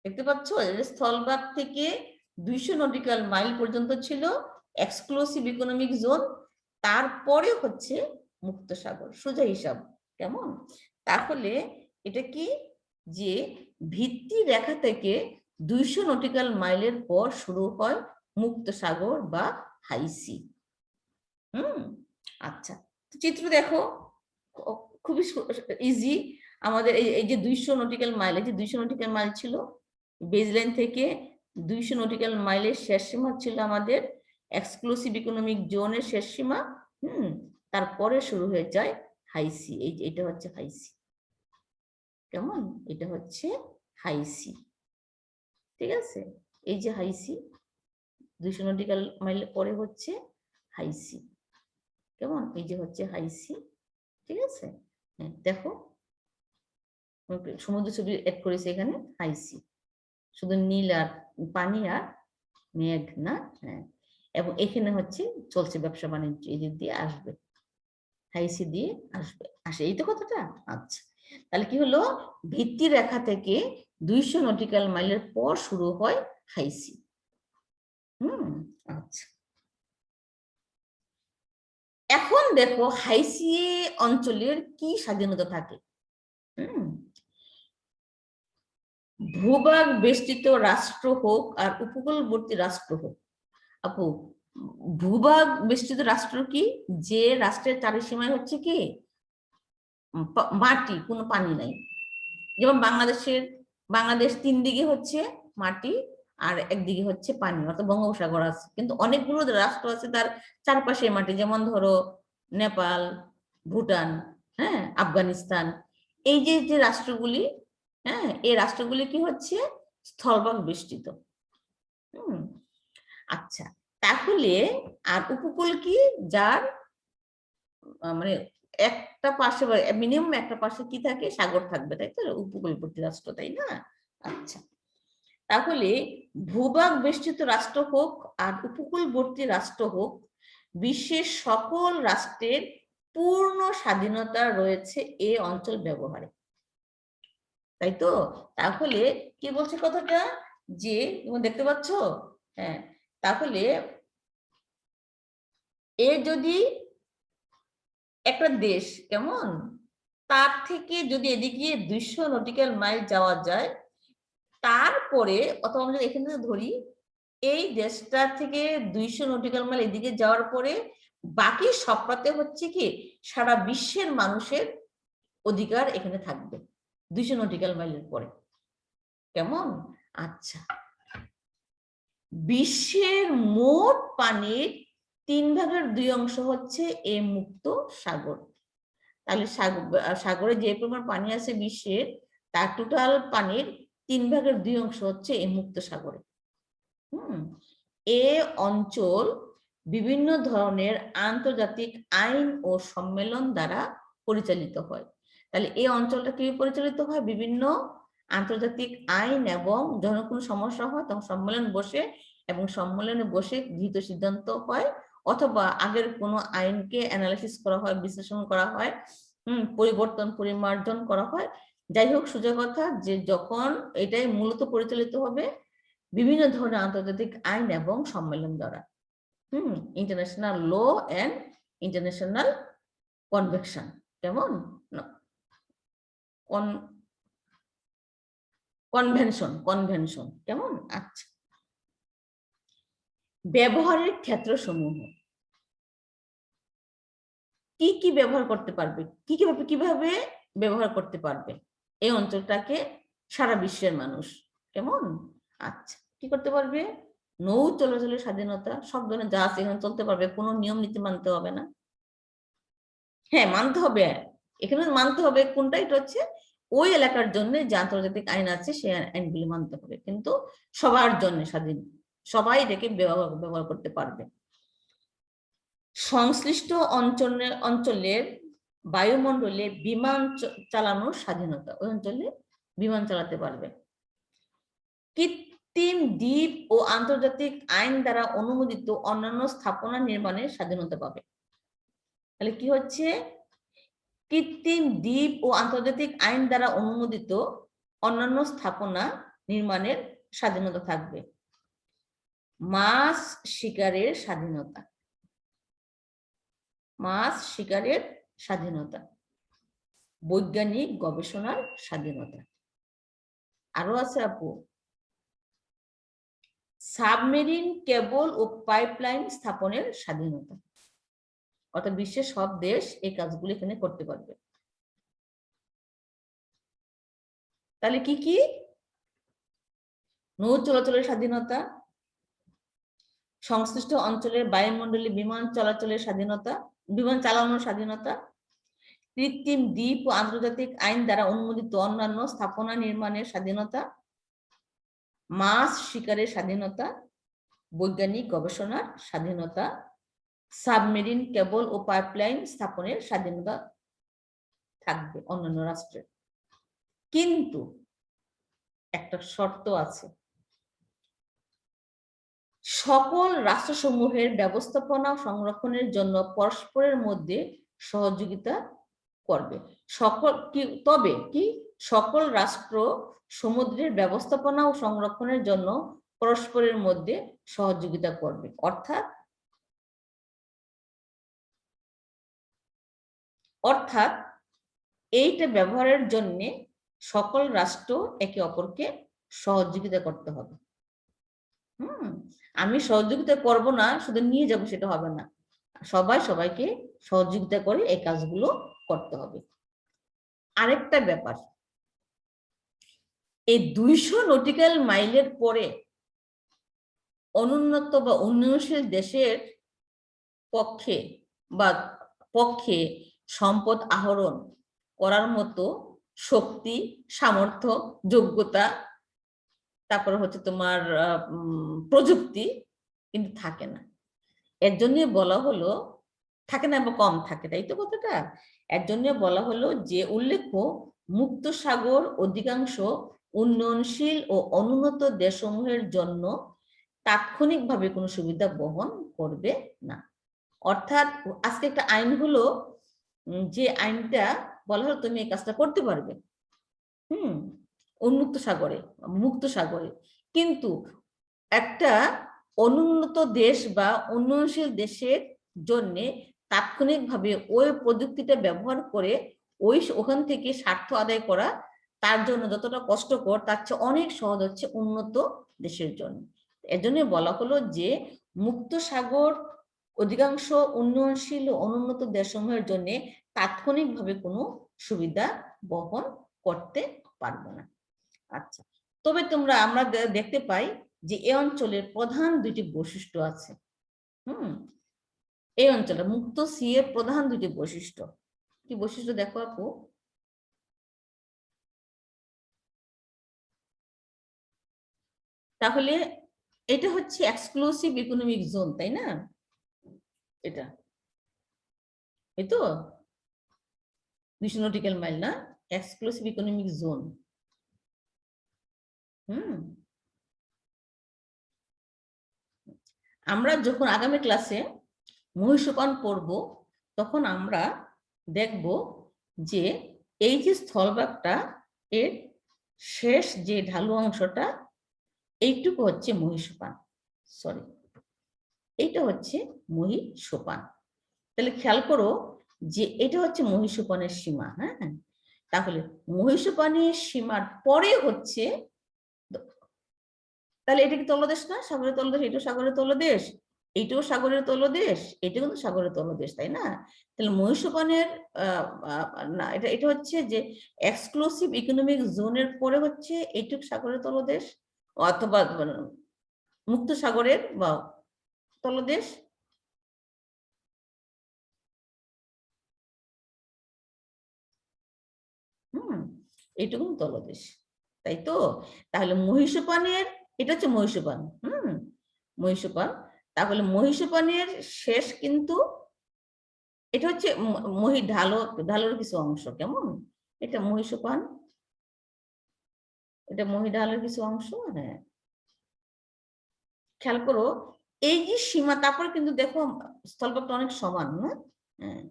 দেখতে পাচ্ছ, স্থলভাগ থেকে 200 নটিক্যাল মাইল পর্যন্ত ছিল এক্সক্লুসিভ ইকোনমিক জোন, তারপরে হচ্ছে মুক্ত সাগর, সোজা হিসাব। কেমন? তাহলে এটা কি, যে ভিত্তি রেখা থেকে 200 নটিক্যাল মাইলের পর শুরু হয় মুক্ত সাগর বা হাই সি। আচ্ছা, চিত্র দেখো, খুবই ইজি। আমাদের এই যে 200 নটিক্যাল মাইল, এই যে 200 নটিক্যাল মাইল ছিল, বেজলাইন থেকে 200 নটিক্যাল মাইলের শেষ সীমা ছিল আমাদের এক্সক্লুসিভ ইকোনমিক জোনের শেষ সীমা। তারপরে শুরু হয়ে যায় হাই সি, এটা হচ্ছে হাই সি। কেমন? এটা হচ্ছে হাই সি, ঠিক আছে? এই যে হাই সি, 200 নটিক্যাল মাইল পরে হচ্ছে হাই সি। কেমন? এই যে হচ্ছে হাই সি, ঠিক আছে? হ্যাঁ, দেখো সমুদ্র ছবি এড করেছে এখানে, হাই সি। শুধু নীল আর পানি আর মেঘ না, হ্যাঁ। এবং এখানে হচ্ছে চলছে ব্যবসা বাণিজ্য, এই দিক দিয়ে আসবে, হাইসি দিয়ে আসে, এই তো কথাটা। আচ্ছা, তাহলে কি হলো, ভিত্তি রেখা থেকে 200 নটিক্যাল মাইলের পর শুরু হয় হাইসি। আচ্ছা, এখন দেখো হাইসি অঞ্চলের কি স্বাধীনতা থাকে। ভূভাগ বেষ্টিত রাষ্ট্র হোক আর উপকূলবর্তী রাষ্ট্র হোক, আপু ভূভাগ বেষ্টিত রাষ্ট্র কি, যে রাষ্ট্রের চারিসীমায় হচ্ছে কি মাটি, কোনো পানি নাই। যেমন বাংলাদেশ 3 দিকে হচ্ছে মাটি আর একদিকে হচ্ছে পানি, অর্থাৎ বঙ্গোপসাগর আছে, কিন্তু অনেকগুলো রাষ্ট্র আছে তার চারপাশে মাটি, যেমন ধরো নেপাল, ভুটান, হ্যাঁ, আফগানিস্তান, এই যে রাষ্ট্রগুলি, হ্যাঁ, এই রাষ্ট্রগুলি কি হচ্ছে স্থলভাগ বেষ্টিত। আচ্ছা, তাহলে আর উপকূল কি, যার মানে একটা পাশে, মিনিমাম একটা পাশে কি থাকে, সাগর থাকবে, তাই তো, উপকূলবর্তী রাষ্ট্র, তাই না? আচ্ছা, তাহলে ভূভাগ বেষ্টিত রাষ্ট্র হোক আর উপকূলবর্তী রাষ্ট্র হোক, বিশ্বের সকল রাষ্ট্রের পূর্ণ স্বাধীনতা রয়েছে এই অঞ্চল ব্যবহারে, তাই তো। তাহলে কি বলছে কথাটা, যে তুমি দেখতে পাচ্ছ, হ্যাঁ, তাহলে এ যদি একটা দেশ, কেমন, তার থেকে যদি এদিকে 200 নটিক্যাল মাইল যাওয়া যায়, তারপরে, অথবা আমরা যদি এখানে ধরি, এই দেশটা থেকে 200 নটিক্যাল মাইল এদিকে যাওয়ার পরে বাকি সবটাতে হচ্ছে কি সারা বিশ্বের মানুষের অধিকার এখানে থাকবে 200 নটিক্যাল মাইলের পরে, কেমন? আচ্ছা, বিশ্বের মোট পানির 3/2 হচ্ছে এ মুক্ত সাগর। তাহলে সাগরে যে পরিমাণ পানি আছে বিশ্বের, তার টোটাল পানির 3/2 হচ্ছে এই মুক্ত সাগরে। এ অঞ্চল বিভিন্ন ধরনের আন্তর্জাতিক আইন ও সম্মেলন দ্বারা পরিচালিত হয়। তাহলে এই অঞ্চলটা কিভাবে পরিচালিত হয়, বিভিন্ন আন্তর্জাতিক আইন, এবং যখন কোনো সমস্যা হয় তখন সম্মেলন বসে, এবং সম্মেলনে বসে গৃহীত সিদ্ধান্ত হয়, অথবা আগের কোনো আইনকে অ্যানালাইসিস করা হয়, বিশ্লেষণ করা হয়, পরিবর্তন পরিমার্জন করা হয়। যাই হোক, সোজা কথা যে যখন এটাই মূলত পরিচালিত হবে বিভিন্ন ধরনের আন্তর্জাতিক আইন এবং সম্মেলন দ্বারা, international law and international convention, কেমন, কনভেনশন, কেমন? আচ্ছা, ব্যবহারের ক্ষেত্রসমূহ কি কি ব্যবহার করতে পারবে, কিভাবে ব্যবহার করতে পারবে এই অঞ্চলটাকে সারা বিশ্বের মানুষ, কেমন? আচ্ছা, কি করতে পারবে, নৌ চলাচলের স্বাধীনতা, সব ধরনের জাহাজ এখানে চলতে পারবে, কোনো নিয়ম নীতি মানতে হবে না। হ্যাঁ, মানতে হবে, এখানে মানতে হবে কোনটা, এটা হচ্ছে ওই এলাকার জন্য যে আন্তর্জাতিক আইন আছে সেই আইনগুলি মানতে হবে, কিন্তু সবার জন্য স্বাধীন, সবাই এটাকে ব্যবহার করতে পারবে। সংশ্লিষ্ট অঞ্চলের বায়ুমণ্ডলে বিমান চালানোর স্বাধীনতা, ওই অঞ্চলে বিমান চালাতে পারবে। কৃত্রিম দ্বীপ ও আন্তর্জাতিক আইন দ্বারা অনুমোদিত অন্যান্য স্থাপনা নির্মাণের স্বাধীনতা পাবে। তাহলে কি হচ্ছে, কৃত্রিম দ্বীপ ও আন্তর্জাতিক আইন দ্বারা অনুমোদিত অন্যান্য স্থাপনা নির্মাণের স্বাধীনতা থাকবে। মাছ শিকারের স্বাধীনতা, মাছ শিকারের স্বাধীনতা, বৈজ্ঞানিক গবেষণার স্বাধীনতা, আরো আছে আপু, সাবমেরিন কেবল ও পাইপলাইন স্থাপনের স্বাধীনতা, অর্থাৎ বিশ্বের সব দেশ এই কাজগুলো এখানে করতে পারবে। তাহলে কি কি, নৌ চলাচলের স্বাধীনতা, সংশ্লিষ্ট অঞ্চলের বায়ুমণ্ডলে বিমান চলাচলের স্বাধীনতা, বিমান চালানোর স্বাধীনতা, কৃত্রিম দ্বীপ ও আন্তর্জাতিক আইন দ্বারা অনুমোদিত অন্যান্য স্থাপনা নির্মাণের স্বাধীনতা, মাছ শিকারের স্বাধীনতা, বৈজ্ঞানিক গবেষণার স্বাধীনতা, সাবমেরিন কেবল ও পাইপলাইন স্থাপনের স্বাধীনতা থাকবে অন্যান্য রাষ্ট্রের। কিন্তু একটা শর্ত আছে, সকল রাষ্ট্রসমূহের ব্যবস্থাপনা ও সংরক্ষণের জন্য পরস্পরের মধ্যে সহযোগিতা করবে। তবে সকল রাষ্ট্র সমুদ্রের ব্যবস্থাপনা ও সংরক্ষণের জন্য পরস্পরের মধ্যে সহযোগিতা করবে। অর্থাৎ এইটা ব্যবহারের জন্য সকল রাষ্ট্র একে অপরকে সহযোগিতা করতে হবে। আমি সহযোগিতা করব না, শুধু নিয়ে যাব, সেটা হবে না। সবাই সবাইকে সহযোগিতা করে এই কাজগুলো করতে হবে। আরেকটা ব্যাপার, এই 200 নটিক্যাল মাইলের পরে অনুন্নত বা উন্নয়নশীল দেশের পক্ষে সম্পদ আহরণ করার মতো শক্তি, সামর্থ্য, যোগ্যতা, তারপরে হচ্ছে তোমার প্রযুক্তি কিন্তু থাকে না। এর জন্য বলা হলো, থাকে না বা কম থাকে, তাই তো কথাটা। এর জন্য বলা হলো যে উল্লেখ্য মুক্ত সাগর অধিকাংশ উন্নয়নশীল ও অনুন্নত দেশসমূহের জন্য তাৎক্ষণিকভাবে কোনো সুবিধা বহন করবে না। অর্থাৎ আজকে একটা আইন হলো, যে আইনটা বলা হলো তুমি এই কাজটা করতে পারবে উন্মুক্ত সাগরে, মুক্ত সাগরে, কিন্তু একটা অনুন্নত দেশ বা উন্নয়নশীল দেশের জন্য তাৎক্ষণিকভাবে ওই প্রযুক্তিটা ব্যবহার করে ওখান থেকে স্বার্থ আদায় করা তার জন্য যতটা কষ্টকর, তার চেয়ে অনেক সহজ হচ্ছে উন্নত দেশের জন্য। এর জন্য বলা হলো যে মুক্ত সাগর অধিকাংশ উন্নয়নশীল ও অনুন্নত দেশসমূহের জন্য তাৎক্ষণিকভাবে কোনো সুবিধা বহন করতে পারবে না। আচ্ছা, তবে আমরা দেখতে পাই যে এই অঞ্চলের প্রধান দুইটি বৈশিষ্ট্য আছে। এই অঞ্চলে মুক্ত সি এর প্রধান দুইটি বৈশিষ্ট্য। কি বৈশিষ্ট্য দেখো আপু? তাহলে এটা হচ্ছে এক্সক্লুসিভ ইকোনমিক জোন, তাই না? এটা এই তো 200 নটিক্যাল মাইল না, এক্সক্লুসিভ ইকোনমিক জোন। আমরা যখন আগামী ক্লাসে মহীসোপান পড়ব, তখন আমরা দেখব যে এই যে স্থলভাগটা, এর শেষ যে ঢালু অংশটা, এইটুকু হচ্ছে মহীসোপান, এইটা হচ্ছে মহীসোপান। তাহলে খেয়াল করো যে এটা হচ্ছে মহীসোপানের সীমা। হ্যাঁ, তাহলে মহীসোপানের সীমার পরে হচ্ছে, তাহলে এটা কি তলদেশ না? সাগরের তলদেশ, এটাও সাগরের তলদেশ, এইটাও সাগরের তলদেশ, এটা কিন্তু সাগরের তলদেশ, তাই না? তাহলে মহীসোপানের না, এটা হচ্ছে যে এক্সক্লুসিভ ইকোনমিক জোনের পরে হচ্ছে এইটুক সাগরের তলদেশ অথবা মুক্ত সাগরের বা তলদেশ। এইটুকু তলদেশ, তাই তো? তাহলে মহীসোপানের, এটা হচ্ছে মহীসোপান, মহীসোপান। তাহলে মহীসোপানের শেষ কিন্তু এটা হচ্ছে ঢালোর কিছু অংশ, কেমন? এটা মহীসোপান, এটা মহীঢালের কিছু অংশ। হ্যাঁ, খেয়াল করো এই যে সীমা, তারপরে কিন্তু দেখো স্থলভাগটা অনেক সমান না? হ্যাঁ,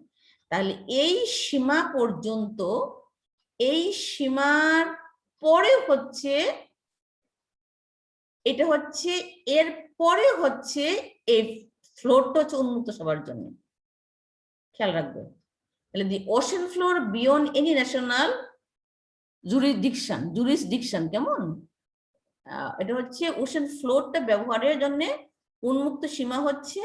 তাহলে এই সীমা পর্যন্ত, এই সীমার পরে হচ্ছে, এটা হচ্ছে এর পরে হচ্ছে এই ফ্লোরটা হচ্ছে উন্মুক্ত সবার জন্য, খেয়াল রাখবে। তাহলে দি ocean floor beyond any national jurisdiction, কেমন? এটা হচ্ছে ওশেন ফ্লোরটা ব্যবহারের জন্য উন্মুক্ত সীমা হচ্ছে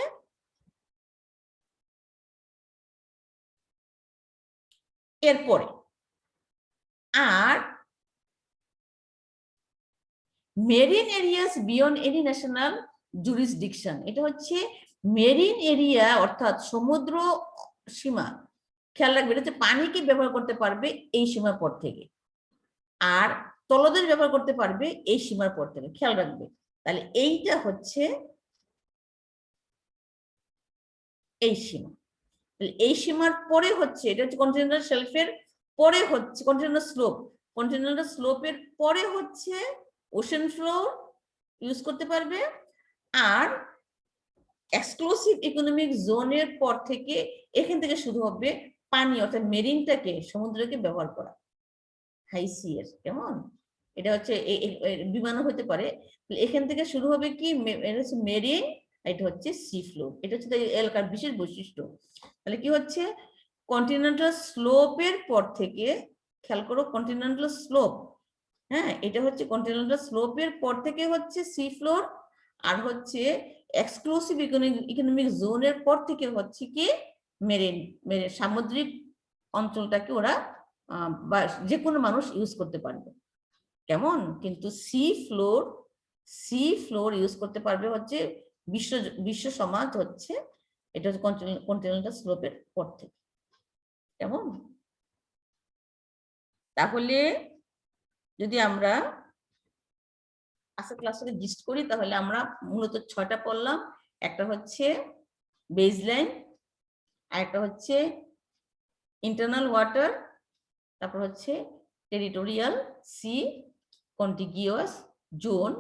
এরপরে। আর marine areas beyond any national jurisdiction, এটা হচ্ছে মেরিন এরিয়া অর্থাৎ সমুদ্র সীমা, খেয়াল রাখবে, এটা হচ্ছে পানিকে ব্যবহার করতে পারবে এই সীমার পর থেকে, আর তলদেশ ব্যবহার করতে পারবে এই সীমার পর থেকে, খেয়াল রাখবে। তাহলে এইটা হচ্ছে এই সীমা। এই সীমার পরে হচ্ছে, এটা হচ্ছে কন্টিনেন্টাল শেলফের পরে হচ্ছে কন্টিনেন্টাল স্লোপ, কন্টিনেন্টাল স্লোপের পরে হচ্ছে ওশেন ফ্লোর ইউজ করতে পারবে। আর এক্সক্লুসিভ ইকোনমিক জোনের পর থেকে এখান থেকে শুরু হবে পানি অর্থাৎ মেরিনটাকে, সমুদ্রকে ব্যবহার করা, হাই সি এর। কেমন? এটা হচ্ছে বিমানও হতে পারে। এখান থেকে শুরু হবে কি মেরিন, এটা হচ্ছে সি ফ্লোর। এটা হচ্ছে এলাকার বিশেষ বৈশিষ্ট্য। তাহলে কি হচ্ছে, কন্টিনেন্টাল স্লোপের পর থেকে, খেয়াল করো কন্টিনেন্টাল স্লোপ, হ্যাঁ, এটা হচ্ছে কন্টিনেন্টাল স্লোপের পর থেকে হচ্ছে সি ফ্লোর, আর হচ্ছে এক্সক্লুসিভ ইকোনমিক জোনের পর থেকে হচ্ছে কি মেরিন, সামুদ্রিক অঞ্চলটাকে ওরা বা যে কোনো মানুষ ইউজ করতে পারবে। কেমন? কিন্তু সি ফ্লোর ইউজ করতে পারবে হচ্ছে বিশ্ব সমাজ হচ্ছে, এটা হচ্ছে কন্টিনেন্টাল স্লোপের পর থেকে। কেমন? তাহলে যদি আমরা আজকের ক্লাসটাকে জিস্ট করি, তাহলে আমরা মূলত 6টা পড়লাম। একটা হচ্ছে বেসলাইন, আরেকটা হচ্ছে ইন্টারনাল ওয়াটার, তারপর হচ্ছে territorial sea, contiguous zone,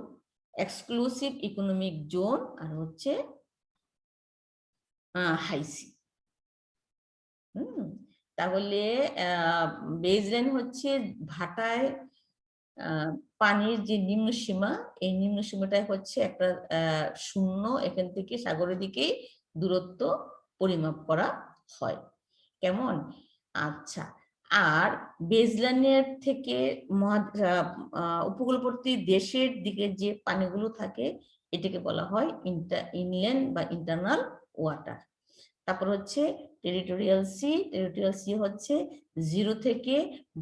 exclusive economic zone, আর হচ্ছে হাই সি। তাহলে বেসলাইন হচ্ছে ভাটায় পানির যে নিম্ন সীমা, এই নিম্ন সীমাটাই হচ্ছে একটা শূন্য, এখান থেকে সাগরের দিকেই দূরত্ব পরিমাপ করা হয়। কেমন? আচ্ছা, আর বেসলাইনের থেকে উপকূলবর্তী দেশের দিকে যে পানিগুলো থাকে এটাকে বলা হয় ইনল্যান্ড বা ইন্টারনাল ওয়াটার। তারপর হচ্ছে টেরিটোরিয়াল সি হচ্ছে 0 থেকে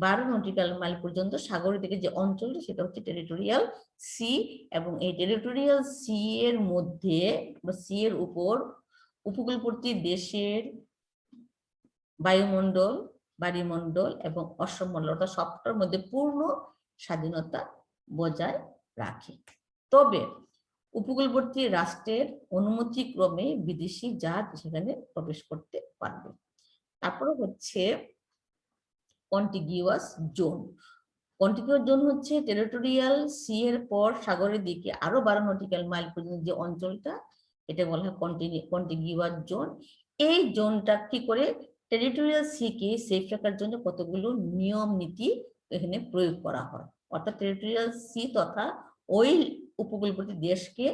12 নটিক্যাল মাইল পর্যন্ত সাগরের দিকে যে অঞ্চলটা সেটা হচ্ছে টেরিটোরিয়াল সি। এবং এই টেরিটোরিয়াল সি এর মধ্যে বা সি এর উপর উপকূলবর্তী দেশের বায়ুমণ্ডল এবং অশ্বমণ্ডল, অর্থাৎ সবটার মধ্যে পূর্ণ স্বাধীনতা বজায় রাখে। তবে উপকূলবর্তী রাষ্ট্রের অনুমতি ক্রমে বিদেশি জাহাজ সেখানে প্রবেশ করতে পারবে। তারপরে হচ্ছে কন্টিগিউয়াস জোন। কন্টিগিউয়াস জোন হচ্ছে টেরিটোরিয়াল সি এর পর সাগরের দিকে আরো 12 নটিক্যাল মাইল পর্যন্ত যে অঞ্চলটা, এটা বলা হয় কন্টিগিউয়াস জোন। এই জোনটা কি করে, টেরিটোরিয়াল সি কে সেফ রাখার জন্য কতগুলো নিয়ম নীতি এখানে প্রয়োগ করা হয়। অর্থাৎ টেরিটোরিয়াল সি তথা ওই উপকূলবর্তী দেশকে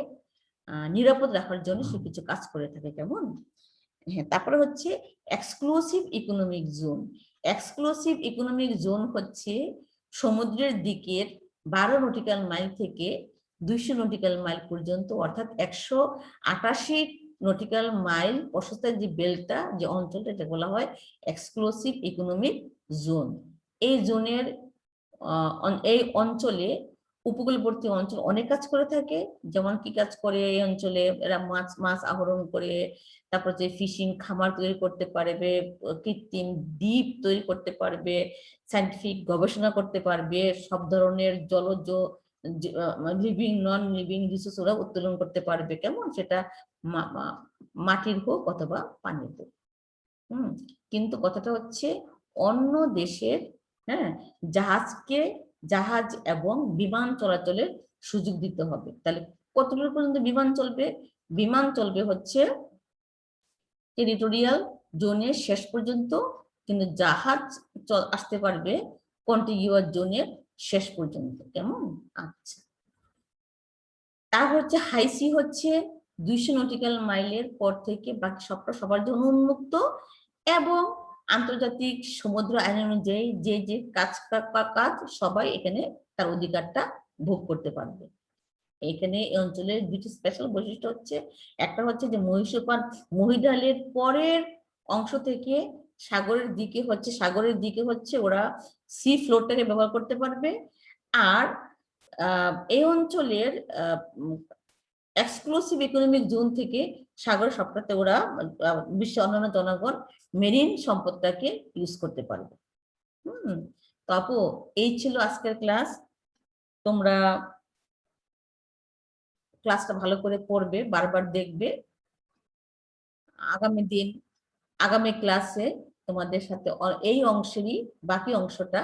নিরাপদ রাখার জন্য সে কিছু কাজ করে থাকে। কেমন? হ্যাঁ, তারপরে হচ্ছে exclusive economic zone. Exclusive economic zone হচ্ছে সমুদ্রের দিকের 12 নটিক্যাল মাইল থেকে 200 নটিক্যাল মাইল পর্যন্ত, অর্থাৎ 188 নটিক্যাল মাইল প্রশস্তের যে বেল্টটা, যে অঞ্চলটা, এটা বলা হয় এক্সক্লুসিভ ইকোনমিক জোন। এই জোনের এই অঞ্চলে উপকূলবর্তী অঞ্চল অনেক কাজ করে থাকে। যেমন কি কাজ করে এই অঞ্চলে? এরা মাছ আহরণ করে, তারপর যে ফিশিং খামার তৈরি করতে পারবে, কৃত্রিম দ্বীপ তৈরি করতে পারবে, সায়েন্টিফিক গবেষণা করতে পারবে, সব ধরনের জলজ লিভিং নন লিভিং রিসোর্স ওরা উত্তোলন করতে পারবে। কেমন? সেটা মাটির হোক অথবা পানির হোক। কিন্তু কথাটা হচ্ছে অন্য দেশের জাহাজ এবং বিমান চলাচলের সুযোগ দিতে হবে। তাহলে কতদূর পর্যন্ত বিমান চলবে? বিমান চলবে হচ্ছে টেরিটোরিয়াল জোনের শেষ পর্যন্ত, কিন্তু জাহাজ আসতে পারবে কন্টিগিউয়াস জোনের শেষ পর্যন্ত। কেমন? আচ্ছা, তার হচ্ছে হাই সি হচ্ছে 200 নটিক্যাল মাইলের পর থেকে বাকি সবটা সবার জন্য উন্মুক্ত, এবং আন্তর্জাতিক সমুদ্র আইন অনুযায়ী যে কাজ সবাই এখানে তার অধিকারটা ভোগ করতে পারবে। এখানে এই অঞ্চলের দুটি স্পেশাল বৈশিষ্ট্য হচ্ছে, একটা হচ্ছে যে মহিডালের পরের অংশ থেকে সাগরের দিকে হচ্ছে ওরা সি ফ্লোরটাকে ব্যবহার করতে পারবে। আর এই অঞ্চলের এক্সক্লুসিভ ইকোনমিক জোন থেকে সাগর সবটাতে ওরা বিশ্বের অন্যান্য জনগণ মেরিন সম্পদটাকে ইউজ করতে পারবে। তো আপু, এই ছিল আজকের ক্লাস। তোমরা ক্লাসটা ভালো করে পড়বে, বারবার দেখবে। আগামী ক্লাসে তোমাদের সাথে এই অংশেরই বাকি অংশটা,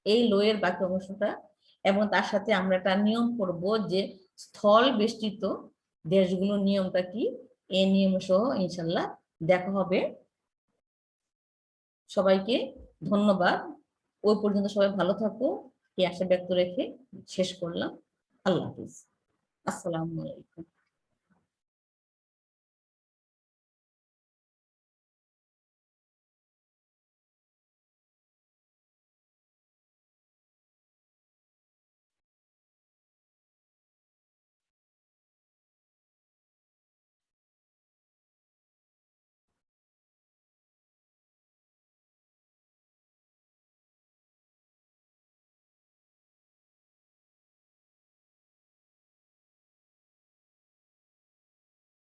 এই লোয়ের বাকি অংশটা, এবং তার সাথে আমরা একটা নিয়ম পড়বো যে স্থল বেষ্টিত দেশগুলোর নিয়মটা কি, এই নিয়ম সহ ইনশাল্লাহ দেখা হবে। সবাইকে ধন্যবাদ। ওই পর্যন্ত সবাই ভালো থাকো, এই আশা ব্যক্ত রেখে শেষ করলাম। আল্লাহ হাফিজ। আসসালামু আলাইকুম।